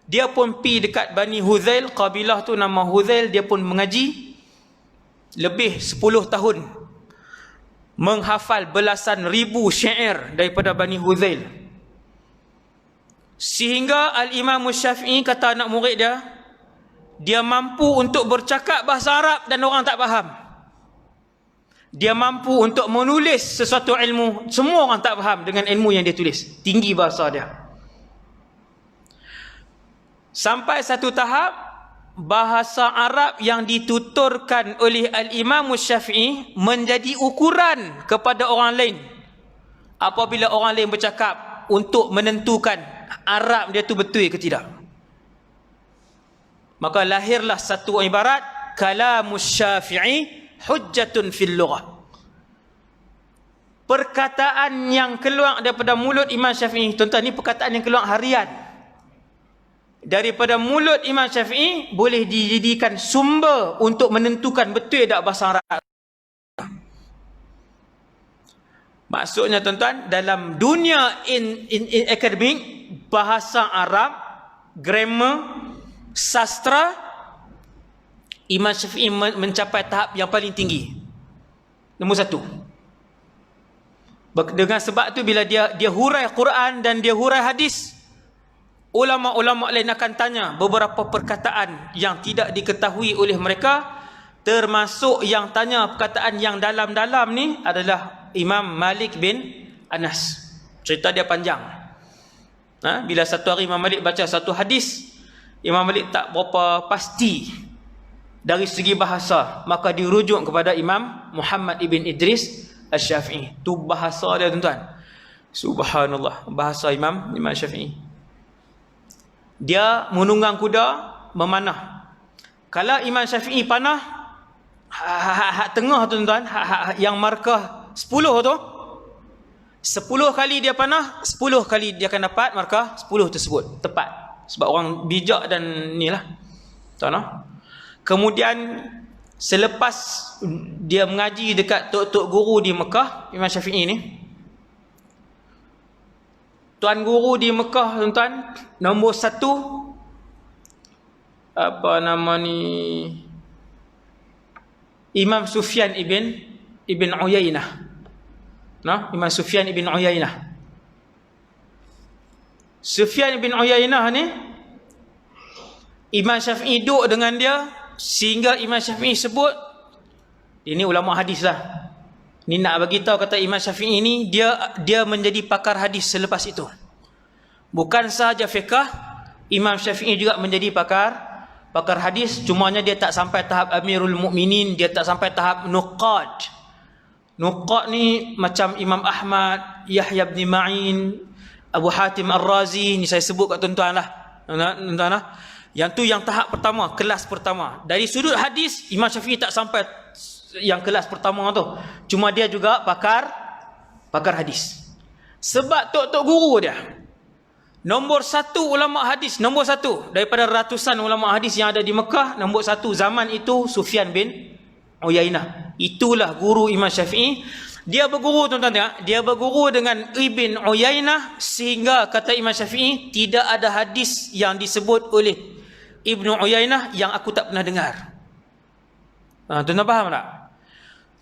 Dia pun pi dekat Bani Huzail, kabilah tu nama Huzail, dia pun mengaji lebih 10 tahun. Menghafal belasan ribu syair daripada Bani Huzail. Sehingga Al-Imam Syafi'i kata anak murid dia mampu untuk bercakap bahasa Arab dan orang tak faham. Dia mampu untuk menulis sesuatu ilmu, semua orang tak faham dengan ilmu yang dia tulis. Tinggi bahasa dia. Sampai satu tahap, bahasa Arab yang dituturkan oleh Al-Imam Syafi'i menjadi ukuran kepada orang lain. Apabila orang lain bercakap untuk menentukan Arab dia tu betul ke tidak. Maka lahirlah satu ibarat, kalamus Syafi'i hujjatun fil lughah. Perkataan yang keluar daripada mulut Imam Syafi'i, tuan-tuan, ni perkataan yang keluar harian. Daripada mulut Imam Syafi'i boleh dijadikan sumber untuk menentukan betul tak bahasa Arab. Maksudnya tuan-tuan, dalam dunia in akademik, bahasa Arab, grammar, sastra, Imam Syafi'i mencapai tahap yang paling tinggi. Nombor 1. Dengan sebab tu bila dia hurai Quran dan dia hurai hadis, ulama-ulama lain akan tanya beberapa perkataan yang tidak diketahui oleh mereka, termasuk yang tanya perkataan yang dalam-dalam ni adalah Imam Malik bin Anas. Cerita dia panjang. Bila satu hari Imam Malik baca satu hadis, Imam Malik tak berapa pasti dari segi bahasa, maka dirujuk kepada Imam Muhammad ibn Idris Asy-Syafi'i. Tu bahasa dia tuan-tuan. Subhanallah, bahasa Imam Syafi'i. Dia menunggang kuda, memanah. Kalau Imam Syafi'i panah, hak tengah tuan-tuan, yang markah 10 tu, 10 kali dia panah, 10 kali dia akan dapat markah 10 tersebut. Tepat. Sebab orang bijak dan ni lah. Tuan, kemudian selepas dia mengaji dekat tok-tok guru di Mekah, Imam Syafi'i ni, tuan guru di Mekah, tuan-tuan, nombor 1 apa nama ni, Imam Sufyan ibn Uyainah. Imam Sufyan ibn Uyainah. Sufyan ibn Uyainah ni, Imam Syafi'i duduk dengan dia sehingga Imam Syafi'i sebut, ini ulama hadis lah. Ni nak bagi tahu kata Imam Syafi'i ni dia menjadi pakar hadis selepas itu. Bukan sahaja fiqh, Imam Syafi'i juga menjadi pakar hadis, cumanya dia tak sampai tahap Amirul Mukminin, dia tak sampai tahap nuqad. Nuqad ni macam Imam Ahmad, Yahya bin Ma'in, Abu Hatim Ar-Razi, ni saya sebut kat tuan-tuan lah. Tuan-tuan lah. Yang tu yang tahap pertama, kelas pertama. Dari sudut hadis, Imam Syafi'i tak sampai yang kelas pertama tu. Cuma dia juga pakar hadis. Sebab tok-tok guru dia, nombor 1 ulama hadis, nombor 1 daripada ratusan ulama hadis yang ada di Mekah, nombor 1 zaman itu Sufyan bin Uyainah. Itulah guru Imam Syafi'i. Dia berguru, tuan-tuan tengok, dia berguru dengan Ibn Uyainah sehingga kata Imam Syafi'i, tidak ada hadis yang disebut oleh Ibn Uyainah yang aku tak pernah dengar. Tuan-tuan faham tak?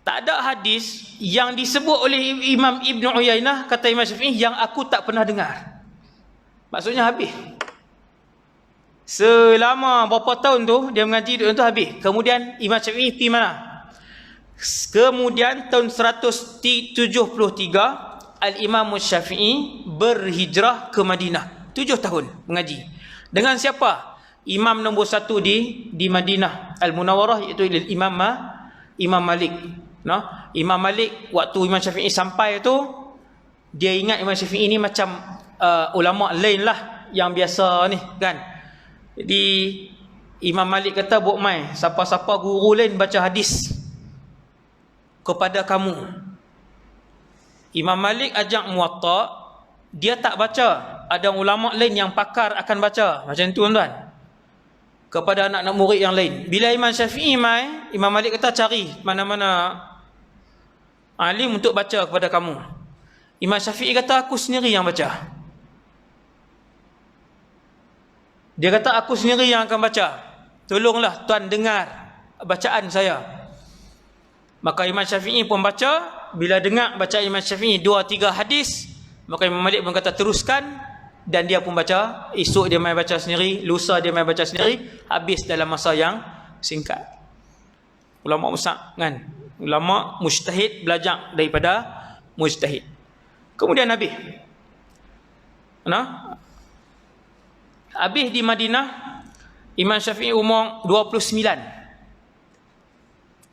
Tak ada hadis yang disebut oleh Imam Ibn Uyainah, kata Imam Syafi'i, yang aku tak pernah dengar. Maksudnya habis. Selama berapa tahun tu dia mengaji tu habis. Kemudian Imam Syafi'i pergi mana? Kemudian tahun 173 Al-Imam Syafi'i berhijrah ke Madinah. 7 tahun mengaji. Dengan siapa? Imam nombor 1 di Madinah Al-Munawwarah, iaitu Imam Malik. Imam Malik waktu Imam Syafi'i sampai tu, dia ingat Imam Syafi'i ni macam ulama lain lah yang biasa ni kan. Jadi Imam Malik kata, "Bok mai, siapa-siapa guru lain baca hadis kepada kamu." Imam Malik ajak Muwatta, dia tak baca. Ada ulama lain yang pakar akan baca. Macam tu tuan-tuan. Kepada anak-anak murid yang lain. Bila Imam Syafi'i mai, Imam Malik kata, "Cari mana-mana alim untuk baca kepada kamu." Imam Syafi'i kata, "Aku sendiri yang baca." Dia kata, "Aku sendiri yang akan baca. Tolonglah tuan dengar bacaan saya." Maka Imam Syafi'i pun baca. Bila dengar bacaan Imam Syafi'i 2-3 hadis, maka Imam Malik pun kata, "Teruskan." Dan dia pun baca. Esok dia main baca sendiri, lusa dia main baca sendiri. Habis dalam masa yang singkat. Ulama besar kan, ulama mujtahid, belajar daripada mujtahid. Kemudian habis habis di Madinah, Imam Syafi'i umur 29.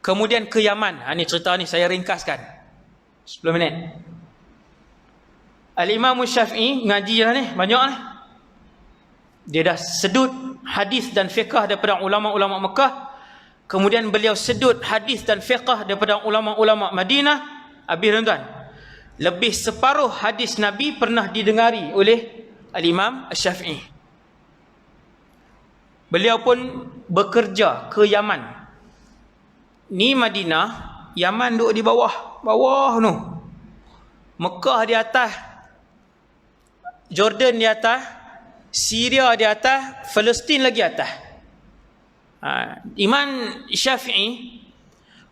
Kemudian ke Yaman. Ini cerita ni saya ringkaskan 10 minit. Al-Imam Syafi'i ngaji lah ni, banyak lah. Dia dah sedut hadis dan fiqh daripada ulama-ulama Mekah. Kemudian beliau sedut hadis dan fiqh daripada ulama-ulama Madinah. Habis tuan-tuan, lebih separuh hadis Nabi pernah didengari oleh Al-Imam Syafi'i. Beliau pun bekerja ke Yaman. Ni Madinah, Yaman duduk di bawah tu. Mekah di atas, Jordan di atas, Syria di atas, Palestin lagi atas. Imam Syafi'i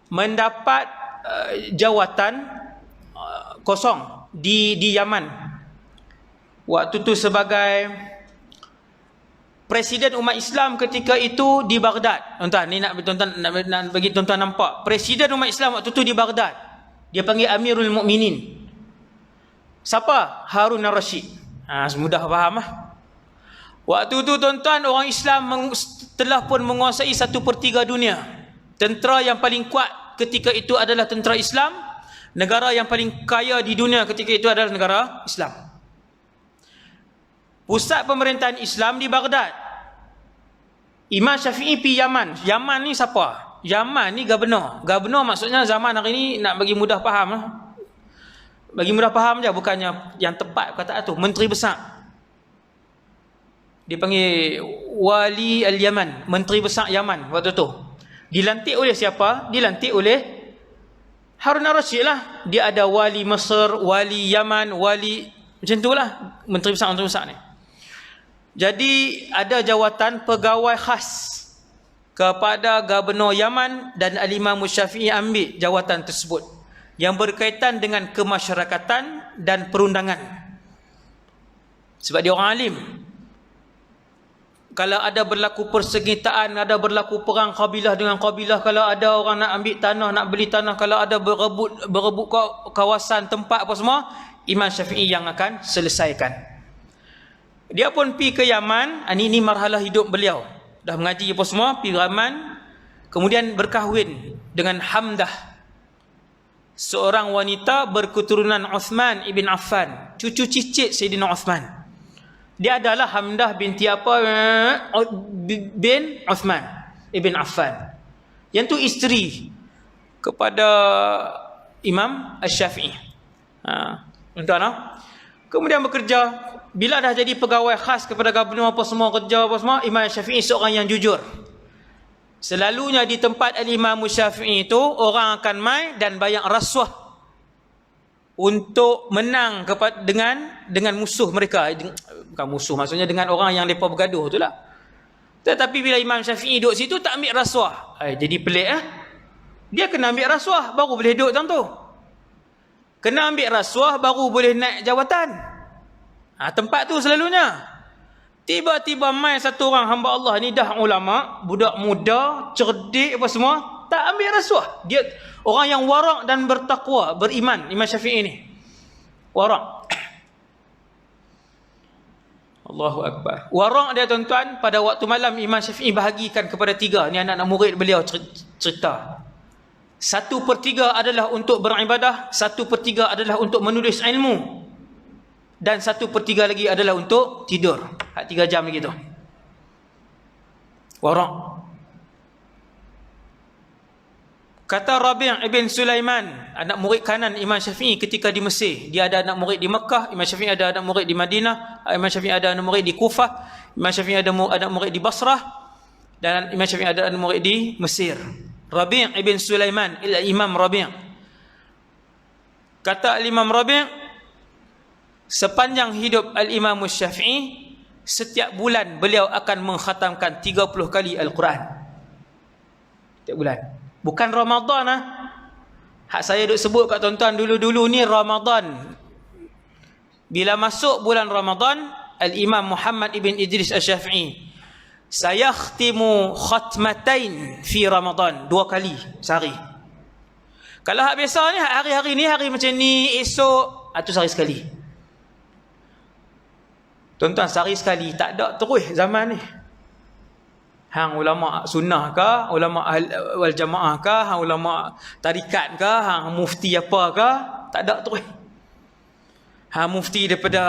mendapat jawatan kosong di Yaman. Waktu tu sebagai Presiden umat Islam ketika itu di Baghdad. Tuan-tuan, ni nak bagi tuan-tuan nampak. Presiden umat Islam waktu tu di Baghdad. Dia panggil Amirul Mukminin. Siapa? Harun Ar-Rasyid. Semudah faham lah. Waktu tu tuan-tuan, orang Islam telah pun menguasai 1/3 dunia. Tentera yang paling kuat ketika itu adalah tentera Islam. Negara yang paling kaya di dunia ketika itu adalah negara Islam. Pusat pemerintahan Islam di Baghdad. Imam Syafi'i pergi Yaman. Yaman ni siapa? Yaman ni gubernur. Gubernur maksudnya zaman hari ni, nak bagi mudah faham lah. Bagi mudah faham je, bukannya yang tepat kata tu. Menteri besar. Dia panggil wali al-Yaman, menteri besar Yaman waktu tu. Dilantik oleh siapa? Dilantik oleh Harun al-Rashid lah. Dia ada wali Mesir, wali Yaman, wali macam tu lah, menteri besar ni. Jadi ada jawatan pegawai khas kepada Gubernur Yaman, dan Al-Imam Syafi'i ambil jawatan tersebut yang berkaitan dengan kemasyarakatan dan perundangan. Sebab dia orang alim. Kalau ada berlaku persengitaan, ada berlaku perang kabilah dengan kabilah, kalau ada orang nak ambil tanah, nak beli tanah, kalau ada berebut kawasan tempat apa semua, Imam Syafi'i yang akan selesaikan. Dia pun pergi ke Yaman. Ini marhalah hidup beliau. Dah mengaji apa semua, pergi Yaman. Kemudian berkahwin dengan Hamdah, seorang wanita berketurunan Uthman ibn Affan, cucu cicit Sayyidina Uthman. Dia adalah Hamdah binti apa? Bin Uthman ibn Affan. Yang tu isteri kepada Imam Asy-Syafi'i. Tuan-tuan. Kemudian bekerja. Bila dah jadi pegawai khas kepada gubernur apa semua, kerja apa semua, Imam Syafi'i seorang yang jujur. Selalunya di tempat Al-Imam Syafi'i itu, orang akan mai dan bayar rasuah untuk menang dengan musuh mereka. Bukan musuh, maksudnya dengan orang yang mereka bergaduh itulah. Tetapi bila Imam Syafi'i duduk situ tak ambil rasuah, jadi pelik. Dia kena ambil rasuah baru boleh duduk dalam tu. Kena ambil rasuah baru boleh naik jawatan. Tempat tu selalunya. Tiba-tiba mai satu orang hamba Allah ni, dah ulama, budak muda, cerdik apa semua, tak ambil rasuah. Dia orang yang warak dan bertakwa, beriman, Imam Syafi'i ni. Warak. Allahu Akbar. Warak dia tuan-tuan, pada waktu malam Imam Syafi'i bahagikan kepada 3. Ni anak-anak murid beliau cerita. 1/3 adalah untuk beribadah, 1/3 adalah untuk menulis ilmu, dan 1/3 lagi adalah untuk tidur. 3 jam lagi tu. Warak. Kata Rabi' ibn Sulaiman, anak murid kanan Imam Syafi'i ketika di Mesir. Dia ada anak murid di Mekah, Imam Syafi'i ada anak murid di Madinah, Imam Syafi'i ada anak murid di Kufah, Imam Syafi'i ada anak murid di Basrah, dan Imam Syafi'i ada anak murid di Mesir. Rabi' ibn Sulaiman, Imam Rabi'. Kata Imam Rabi', sepanjang hidup Al-Imam Syafi'i, setiap bulan beliau akan mengkhatamkan 30 kali Al-Quran. Setiap bulan. Bukan Ramadan. Hak saya duk sebut kat tuan-tuan dulu-dulu ni Ramadan. Bila masuk bulan Ramadan, Al-Imam Muhammad ibn Idris Asy-Syafi'i, sayakhtimu khatmatain fi Ramadan, 2 kali sehari. Kalau hak biasa ni, hari-hari ni, hari macam ni, esok, tu sehari sekali. Tuan-tuan, sehari sekali tak ada terus zaman ni. Hang ulama sunnah ke, ulama wal jamaah ke, hang ulama tarikat ke, hang mufti apa ke, tak ada terus. Hang mufti daripada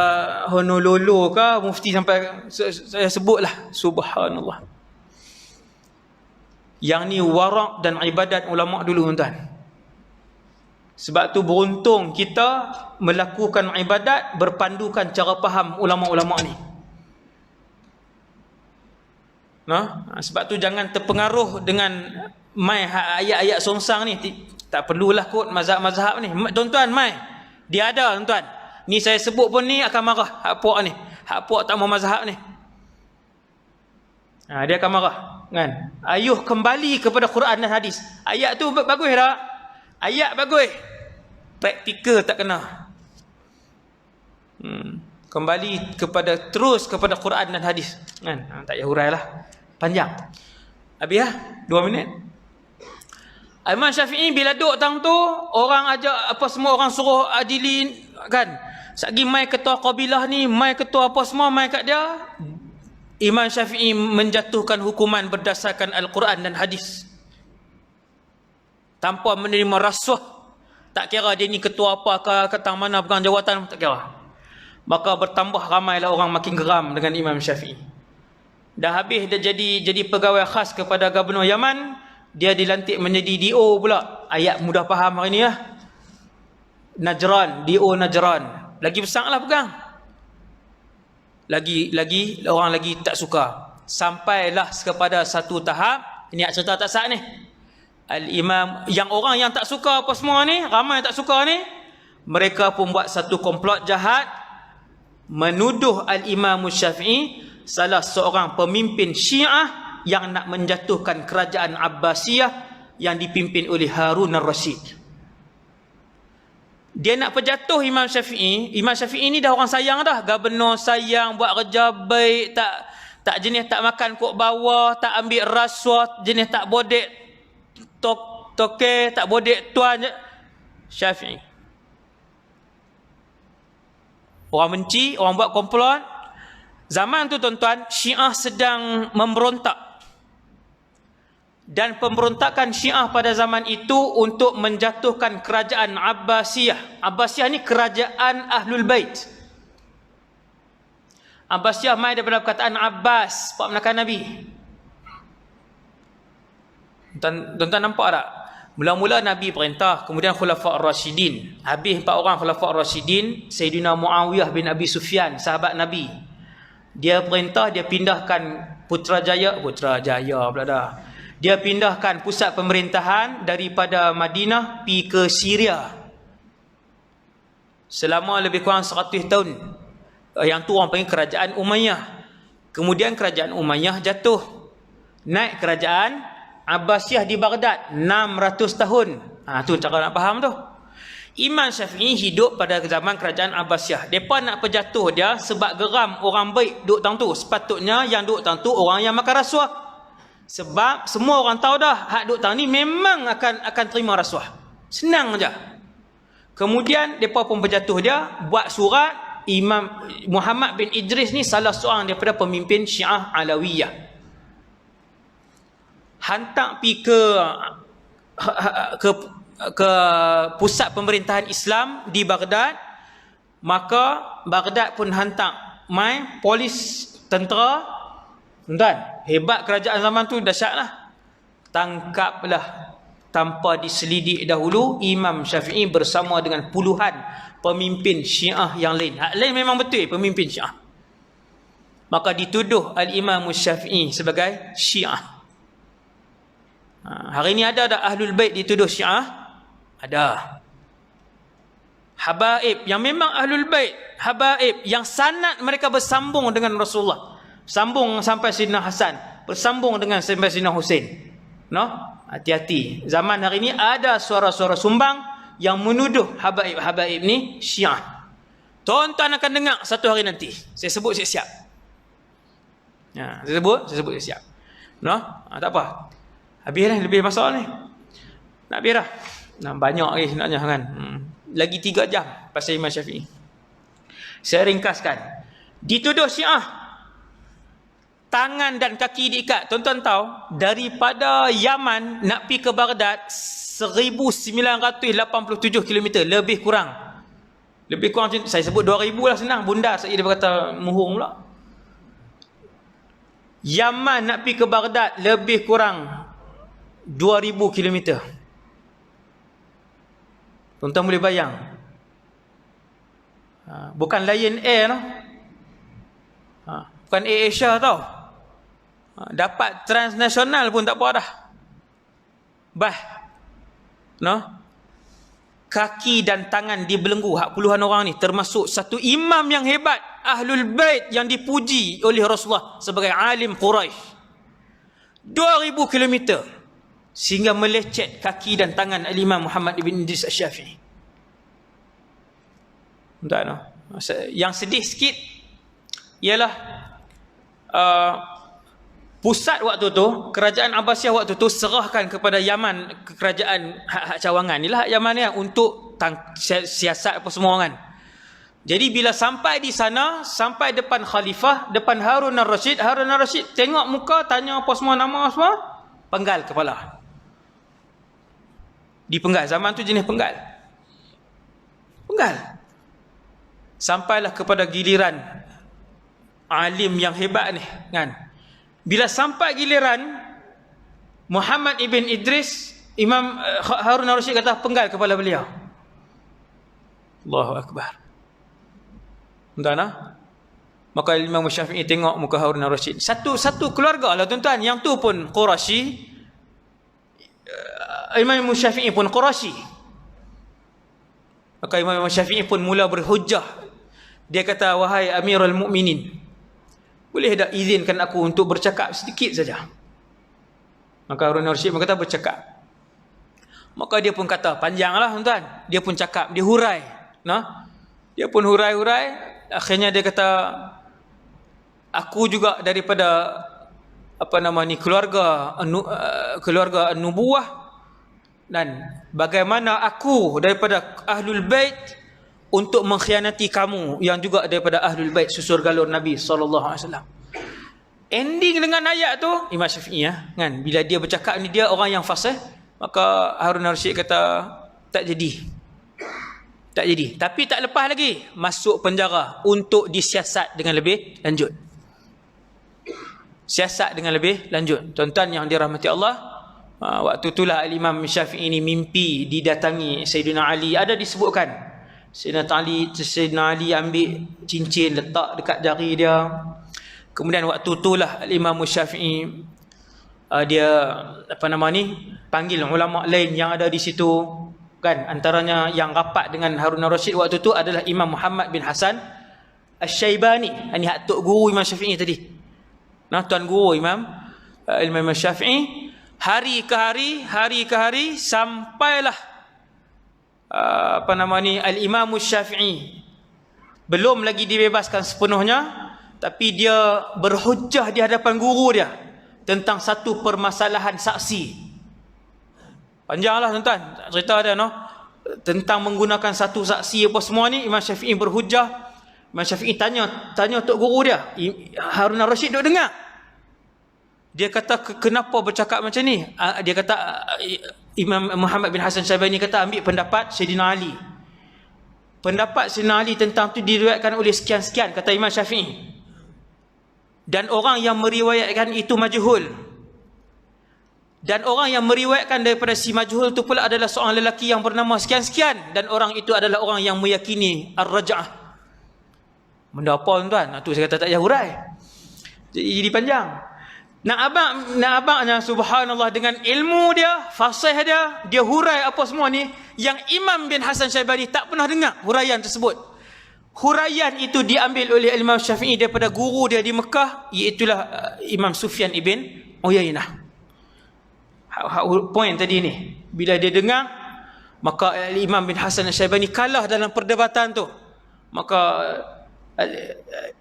Honolulu ke, mufti sampai saya sebutlah, subhanallah. Yang ni warak dan ibadat ulama dulu tuan-tuan. Sebab tu beruntung kita melakukan ibadat berpandukan cara faham ulama-ulama ni. Sebab tu jangan terpengaruh dengan mai ayat-ayat songsang ni. Tak perlulah kot mazhab-mazhab ni. Tuan-tuan, mai. Dia ada tuan-tuan. Ni saya sebut pun ni akan marah hak puak ni. Hak puak tak mau mazhab ni. Dia akan marah, kan? Ayuh kembali kepada Quran dan hadis. Ayat tu bagus tak? Ayat bagus. Praktikal tak kena. Kembali terus kepada Quran dan hadis, kan? Tak payah hurailah. Panjang. Habis lah 2 minit. Imam Syafi'i bila duduk tang tu, orang ajak apa semua, orang suruh adilin, kan? Sagi mai ketua kabilah ni, mai ketua apa semua, mai kat dia. Imam Syafi'i menjatuhkan hukuman berdasarkan Al-Quran dan hadis, tanpa menerima rasuah. Tak kira dia ni ketua apa ke, ketang mana, pegang jawatan, tak kira. Maka bertambah ramailah orang makin geram dengan Imam Syafi'i. Dah habis dia jadi pegawai khas kepada Gubernur Yaman, dia dilantik menjadi DO pula. Ayat mudah faham hari ni lah. Najran, DO Najran. Lagi besar lah pegang. Lagi orang lagi tak suka. Sampailah kepada satu tahap, ini cerita tak sah ni. Al-Imam, yang orang yang tak suka apa semua ni, ramai yang tak suka ni, mereka pun buat satu komplot jahat, menuduh Al-Imam Syafi'i salah seorang pemimpin Syiah yang nak menjatuhkan kerajaan Abbasiyah yang dipimpin oleh Harun al-Rashid. Dia nak penjatuh Imam Syafi'i. Imam Syafi'i ni dah orang sayang dah, gubernur sayang, buat kerja baik, tak jenis tak makan kok bawah, tak ambil rasuah, jenis tak bodek toke, tak bodek tuan. Syafi'i orang benci, orang buat komplot. Zaman tu tuan-tuan, Syiah sedang memberontak. Dan pemberontakan Syiah pada zaman itu untuk menjatuhkan kerajaan Abbasiyah. Abbasiyah ni kerajaan Ahlul Bait. Abbasiyah mai daripada perkataan Abbas, pak menakan Nabi. Tuan-tuan nampak tak? Mula-mula Nabi perintah, kemudian Khulafa' Ar-Rasyidin. Habis 4 orang Khulafa' Ar-Rasyidin, Sayyidina Muawiyah bin Abi Sufyan, sahabat Nabi. Dia perintah, dia pindahkan Putrajaya pula dah. Dia pindahkan pusat pemerintahan daripada Madinah pergi ke Syria. Selama lebih kurang 100 tahun. Yang tu orang panggil kerajaan Umayyah. Kemudian kerajaan Umayyah jatuh. Naik kerajaan Abbasiyah di Baghdad 600 tahun. Tu cara nak faham tu. Imam Syafi'i hidup pada zaman kerajaan Abbasiyah. Depa nak penjatuh dia sebab geram orang baik duduk tang tu. Sepatutnya yang duduk tang tu orang yang makan rasuah. Sebab semua orang tahu dah hak duduk tang ni memang akan terima rasuah. Senang aja. Kemudian depa pun penjatuh dia, buat surat. Imam Muhammad bin Idris ni salah seorang daripada pemimpin Syiah Alawiyah. Hantar pi ke pusat pemerintahan Islam di Baghdad. Maka Baghdad pun hantar mai polis, tentera. Tuan, hebat kerajaan zaman tu, dahsyatlah. Tangkaplah tanpa diselidik dahulu Imam Syafi'i bersama dengan puluhan pemimpin Syiah yang lain. Hak lain memang betul pemimpin Syiah. Maka dituduh Al-Imam Syafi'i sebagai Syiah. Hari ni ada Ahlul Bait dituduh Syiah? Ada. Habaib yang memang Ahlul Bait, habaib yang sanad mereka bersambung dengan Rasulullah. Sambung sampai Sayyidina Hasan, bersambung dengan sampai Sayyidina Husain. Hati-hati. Zaman hari ni ada suara-suara sumbang yang menuduh habaib-habaib ni Syiah. Tuan-tuan akan dengar satu hari nanti. Saya sebut siap-siap. Saya sebut siap-siap. Tak apa. Habis dah, lebih masalah ni. Nak habis dah. Banyak lagi sebenarnya kan. Lagi 3 jam pasal Imam Syafi'i. Saya ringkaskan. Dituduh Syiah, tangan dan kaki diikat. Tuan-tuan tahu, daripada Yaman nak pergi ke Baghdad 1987 km, lebih kurang. Lebih kurang, saya sebut 2000 lah, senang. Bunda saya dia berkata muhung pula. Yaman nak pergi ke Baghdad lebih kurang 2000 km. Tuan-tuan boleh bayang. Bukan Lion Air no? Bukan Air Asia tau. Dapat transnasional pun tak apa dah. Kaki dan tangan dibelenggu hak puluhan orang ni, termasuk satu imam yang hebat, Ahlul Bait yang dipuji oleh Rasulullah sebagai alim Quraisy. 2000 km sehingga melecet kaki dan tangan Al-Imam Muhammad ibn Idris Asy-Syafi'i. Yang sedih sikit ialah pusat waktu tu, kerajaan Abbasiyah waktu tu serahkan kepada Yaman, kerajaan hak cawangan ni lah, Yaman ni untuk siasat apa semua kan. Jadi bila sampai di sana, sampai depan khalifah, depan Harun al-Rashid, tengok muka, tanya apa semua, nama semua, penggal kepala. Dipenggal, zaman tu jenis penggal. Sampailah kepada giliran alim yang hebat ni kan. Bila sampai giliran Muhammad ibn Idris, Imam Harun al-Rashid kata penggal kepala beliau. Allahu Akbar. Maka Imam Syafi'i tengok muka Harun al-Rashid. Satu keluarga lah tuan-tuan. Yang tu pun Quraisy. Imam Syafi'i pun Quraisy. Maka Imam Syafi'i pun mula berhujjah. Dia kata, wahai Amirul Mukminin, boleh tak izinkan aku untuk bercakap sedikit saja? Maka Harun al-Rashid pun kata, bercakap. Maka dia pun kata, panjanglah tuan-tuan. Dia pun cakap, dia hurai. Nah, dia pun hurai-hurai. Akhirnya dia kata, aku juga daripada keluarga An-Nubuwah, dan bagaimana aku daripada Ahlul Bait untuk mengkhianati kamu yang juga daripada Ahlul Bait, susur galur Nabi SAW. Ending dengan ayat tu Imam Syafi'i kan, bila dia bercakap ni dia orang yang fasih, maka Harun al-Rashid kata tak jadi. Tapi tak lepas lagi masuk penjara untuk disiasat dengan lebih lanjut. Tuan-tuan yang dirahmati Allah, waktu itulah Imam Syafi'i ini mimpi didatangi Sayyidina Ali. Ada disebutkan Sayyidina Ali ambil cincin letak dekat jari dia. Kemudian waktu itulah Imam Syafi'i dia panggil ulama lain yang ada di situ kan. Antaranya yang rapat dengan Harun al-Rashid waktu itu adalah Imam Muhammad bin Hasan Asy-Syaibani. Ini hak tok guru Imam Syafi'i tadi. Nah, tuan guru Imam Syafi'i. Hari ke hari sampailah Al-Imam Syafi'i belum lagi dibebaskan sepenuhnya, tapi dia berhujjah di hadapan guru dia tentang satu permasalahan saksi. Panjanglah tuan-tuan cerita dia tentang menggunakan satu saksi apa semua ni. Imam Syafi'i berhujjah. Imam Syafi'i tanya tok guru dia, Harun al-Rashid duk dengar. Dia kata, kenapa bercakap macam ni? Dia kata, Imam Muhammad bin Hasan Syaibani kata, ambil pendapat Sayyidina Ali. Pendapat Sayyidina Ali tentang tu diriwayatkan oleh sekian-sekian, kata Imam Syafi'i. Dan orang yang meriwayatkan itu majhul. Dan orang yang meriwayatkan daripada si majhul tu pula adalah seorang lelaki yang bernama sekian-sekian. Dan orang itu adalah orang yang meyakini ar-raj'ah. Benda apa tuan-tuan? Tu saya kata tak payah hurai. Jadi panjang. Nak abangnya subhanallah dengan ilmu dia, fasih dia hurai apa semua ni yang Imam bin Hasan Syaibani tak pernah dengar huraian tersebut. Huraian itu diambil oleh Imam Syafi'i daripada guru dia di Mekah, iaitulah Imam Sufyan ibn Uyainah. Poin tadi ni, bila dia dengar, maka Imam bin Hasan Syaibani kalah dalam perdebatan tu. Maka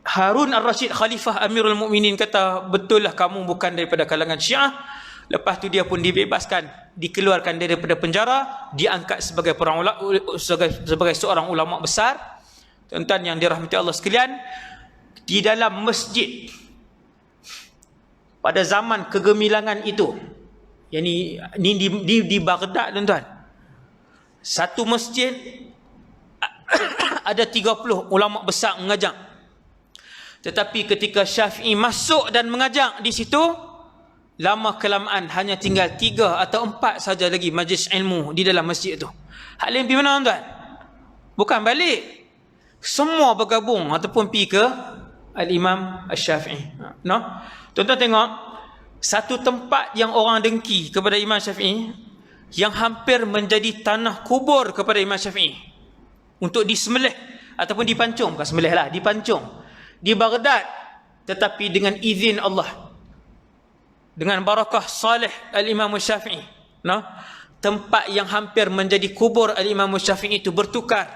Harun al-Rashid Khalifah Amirul Mukminin kata, betul lah kamu bukan daripada kalangan Syiah. Lepas tu dia pun dibebaskan, dikeluarkan daripada penjara, diangkat sebagai seorang ulama besar. Tuan-tuan yang dirahmati Allah sekalian, di dalam masjid pada zaman kegemilangan itu, yakni di Baghdad tuan-tuan, satu masjid ada 30 ulama besar mengajak. Tetapi ketika Syafi'i masuk dan mengajak di situ, lama kelamaan hanya tinggal 3 atau 4 saja lagi majlis ilmu di dalam masjid itu. Hak lain pergi mana tuan? Bukan balik, semua bergabung ataupun pergi ke Al-Imam Asy-Syafi'i. Tuan-tuan tengok, satu tempat yang orang dengki kepada Imam Syafi'i, yang hampir menjadi tanah kubur kepada Imam Syafi'i untuk disembelih ataupun dipancung, bukan sembelih lah, dipancung di Baghdad, tetapi dengan izin Allah, dengan barakah salih Al-Imam Syafi'i, tempat yang hampir menjadi kubur Al-Imam Syafi'i itu bertukar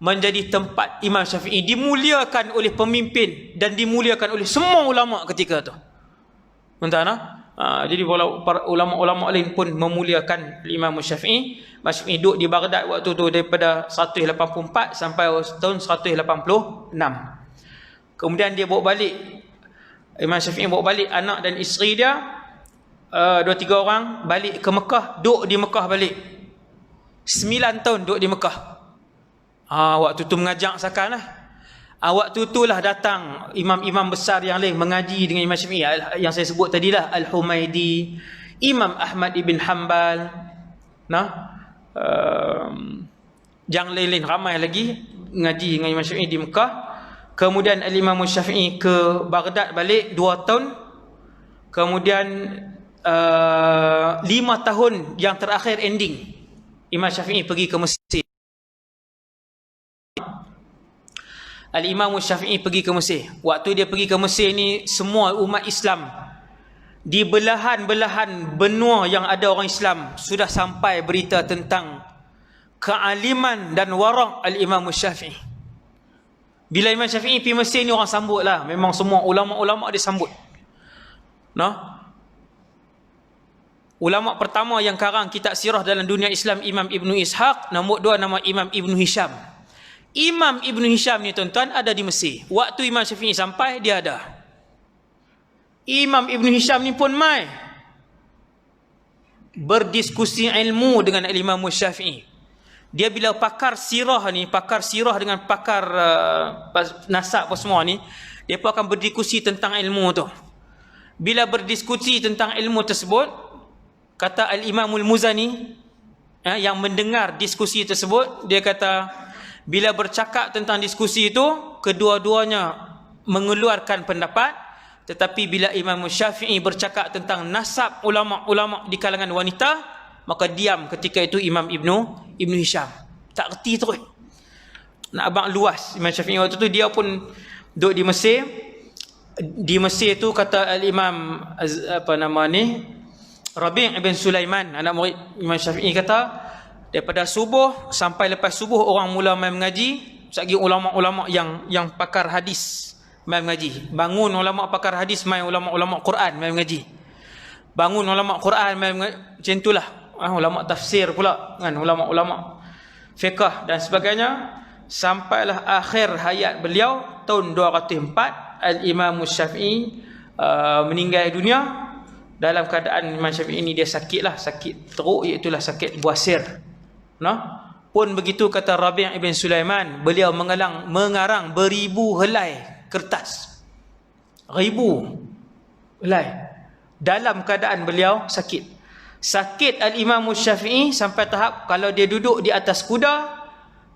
menjadi tempat Imam Syafi'i dimuliakan oleh pemimpin dan dimuliakan oleh semua ulama ketika itu. Jadi para ulama-ulama lain pun memuliakan Imam Syafi'i. Imam Syafi'i duduk di Baghdad waktu tu daripada 184 sampai tahun 186. Kemudian dia bawa balik, Imam Syafi'i bawa balik anak dan isteri dia, 2-3 orang balik ke Mekah, duduk di Mekah balik 9 tahun duduk di Mekah. Waktu tu mengajak sakan lah. Waktu itulah datang imam-imam besar yang lain mengaji dengan Imam Syafi'i, yang saya sebut tadilah Al-Humaidi, Imam Ahmad ibn Hanbal, yang lain-lain ramai lagi ngaji dengan Imam Syafi'i di Mekah. Kemudian Al-Imam Syafi'i ke Baghdad balik 2 tahun. Kemudian 5 tahun yang terakhir ending, Imam Syafi'i pergi ke Mesir. Al-Imam Syafi'i pergi ke Mesir. Waktu dia pergi ke Mesir ni, semua umat Islam di belahan-belahan benua yang ada orang Islam sudah sampai berita tentang kealiman dan wara' Al-Imam Syafi'i. Bila Imam Syafi'i pergi Mesir ni, orang sambut lah. Memang semua ulama-ulama dia sambut. Ulama pertama yang karang kitab sirah dalam dunia Islam, Imam Ibn Ishaq. Nombor 2 nama Imam Ibn Hisham. Imam Ibn Hisham ni tuan-tuan ada di Mesir. Waktu Imam Syafi'i sampai, dia ada. Imam Ibn Hisham ni pun mai berdiskusi ilmu dengan Imam Syafi'i. Dia bila pakar sirah ni, pakar sirah dengan pakar nasab apa semua ni, dia pun akan berdiskusi tentang ilmu tu. Bila berdiskusi tentang ilmu tersebut, kata Al-Imamul Muzani, yang mendengar diskusi tersebut, dia kata, bila bercakap tentang diskusi itu, kedua-duanya mengeluarkan pendapat. Tetapi bila Imam Syafi'i bercakap tentang nasab ulama-ulama di kalangan wanita, maka diam ketika itu Imam Ibn Hisham. Tak erti terus. Nak abang luas. Imam Syafi'i waktu tu dia pun duduk di Mesir. Di Mesir tu kata Al-Imam Rabi' ibn Sulaiman, anak murid Imam Syafi'i, kata daripada subuh sampai lepas subuh orang mula main mengaji. Sagi ulama-ulama yang pakar hadis main mengaji. Bangun ulama pakar hadis, main ulama-ulama Quran main mengaji. Bangun ulama Quran main mengaji. Macam itulah. Ulama tafsir pula kan, ulama-ulama fiqh dan sebagainya. Sampailah akhir hayat beliau tahun 204, Al-Imam Syafi'i meninggal dunia. Dalam keadaan Imam Syafi'i ini dia sakit lah, sakit teruk, iaitulah sakit buasir. Pun begitu kata Rabi' ibn Sulaiman, beliau mengarang beribu helai kertas. Ribu helai. Dalam keadaan beliau sakit. Sakit Al-Imam Syafi'i sampai tahap kalau dia duduk di atas kuda,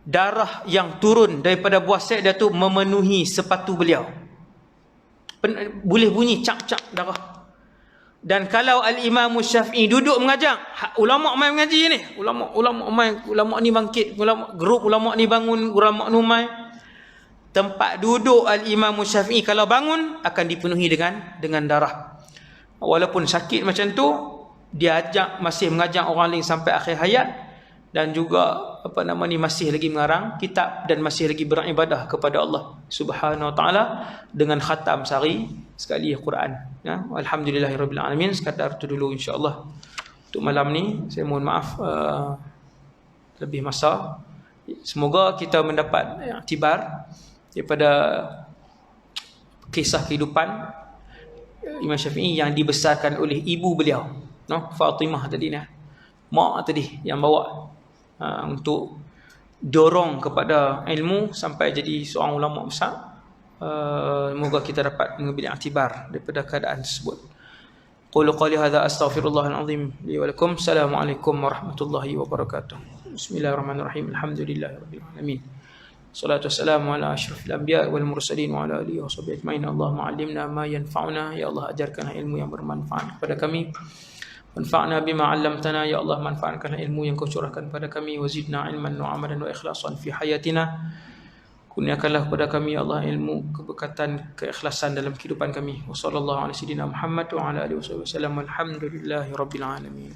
darah yang turun daripada buasir dia tu memenuhi sepatu beliau. Boleh bunyi cap-cap darah. Dan kalau Al-Imam Syafi'i duduk mengajar, ulama main mengaji ni, ulama ni bangkit, grup ulama ni bangun, ulama ni main. Tempat duduk Al-Imam Syafi'i kalau bangun akan dipenuhi dengan darah. Walaupun sakit macam tu, dia masih mengajar orang lain sampai akhir hayat, dan juga masih lagi mengarang kitab dan masih lagi beribadah kepada Allah Subhanahu wa taala dengan khatam sehari sekali Quran. Alhamdulillahirabbil alamin. Sekadar tu dulu insya-Allah untuk malam ni. Saya mohon maaf lebih masa. Semoga kita mendapat iktibar daripada kisah kehidupan Imam Syafi'i yang dibesarkan oleh ibu beliau, Fatimah tadi, mak tadi yang bawa untuk dorong kepada ilmu sampai jadi seorang ulama besar. Semoga kita dapat mengambil iktibar daripada keadaan tersebut. Qulu qali hadza astaghfirullahal azim li wa lakum. Assalamualaikum warahmatullahi wabarakatuh. Bismillahirrahmanirrahim. Alhamdulillahirabbil alamin. Salatu wassalamu ala asyrafil anbiya wal mursalin wa ala alihi washabbihi ajmain. Allahumma 'allimna ma yanfa'una. Ya Allah, ajarkanlah ilmu yang bermanfaat kepada kami. Manfa'na bima 'allamtana, ya Allah, manfaatkanlah ilmu yang kau curahkan pada kami. Wazidna ilman wa amalan wa ikhlasan fi hayatina. Kurniakanlah kepada kami, ya Allah, ilmu, keberkatan, keikhlasan dalam kehidupan kami. Wassallallahu ala sayyidina Muhammad wa ala alihi wasallam. Alhamdulillahirabbil alamin.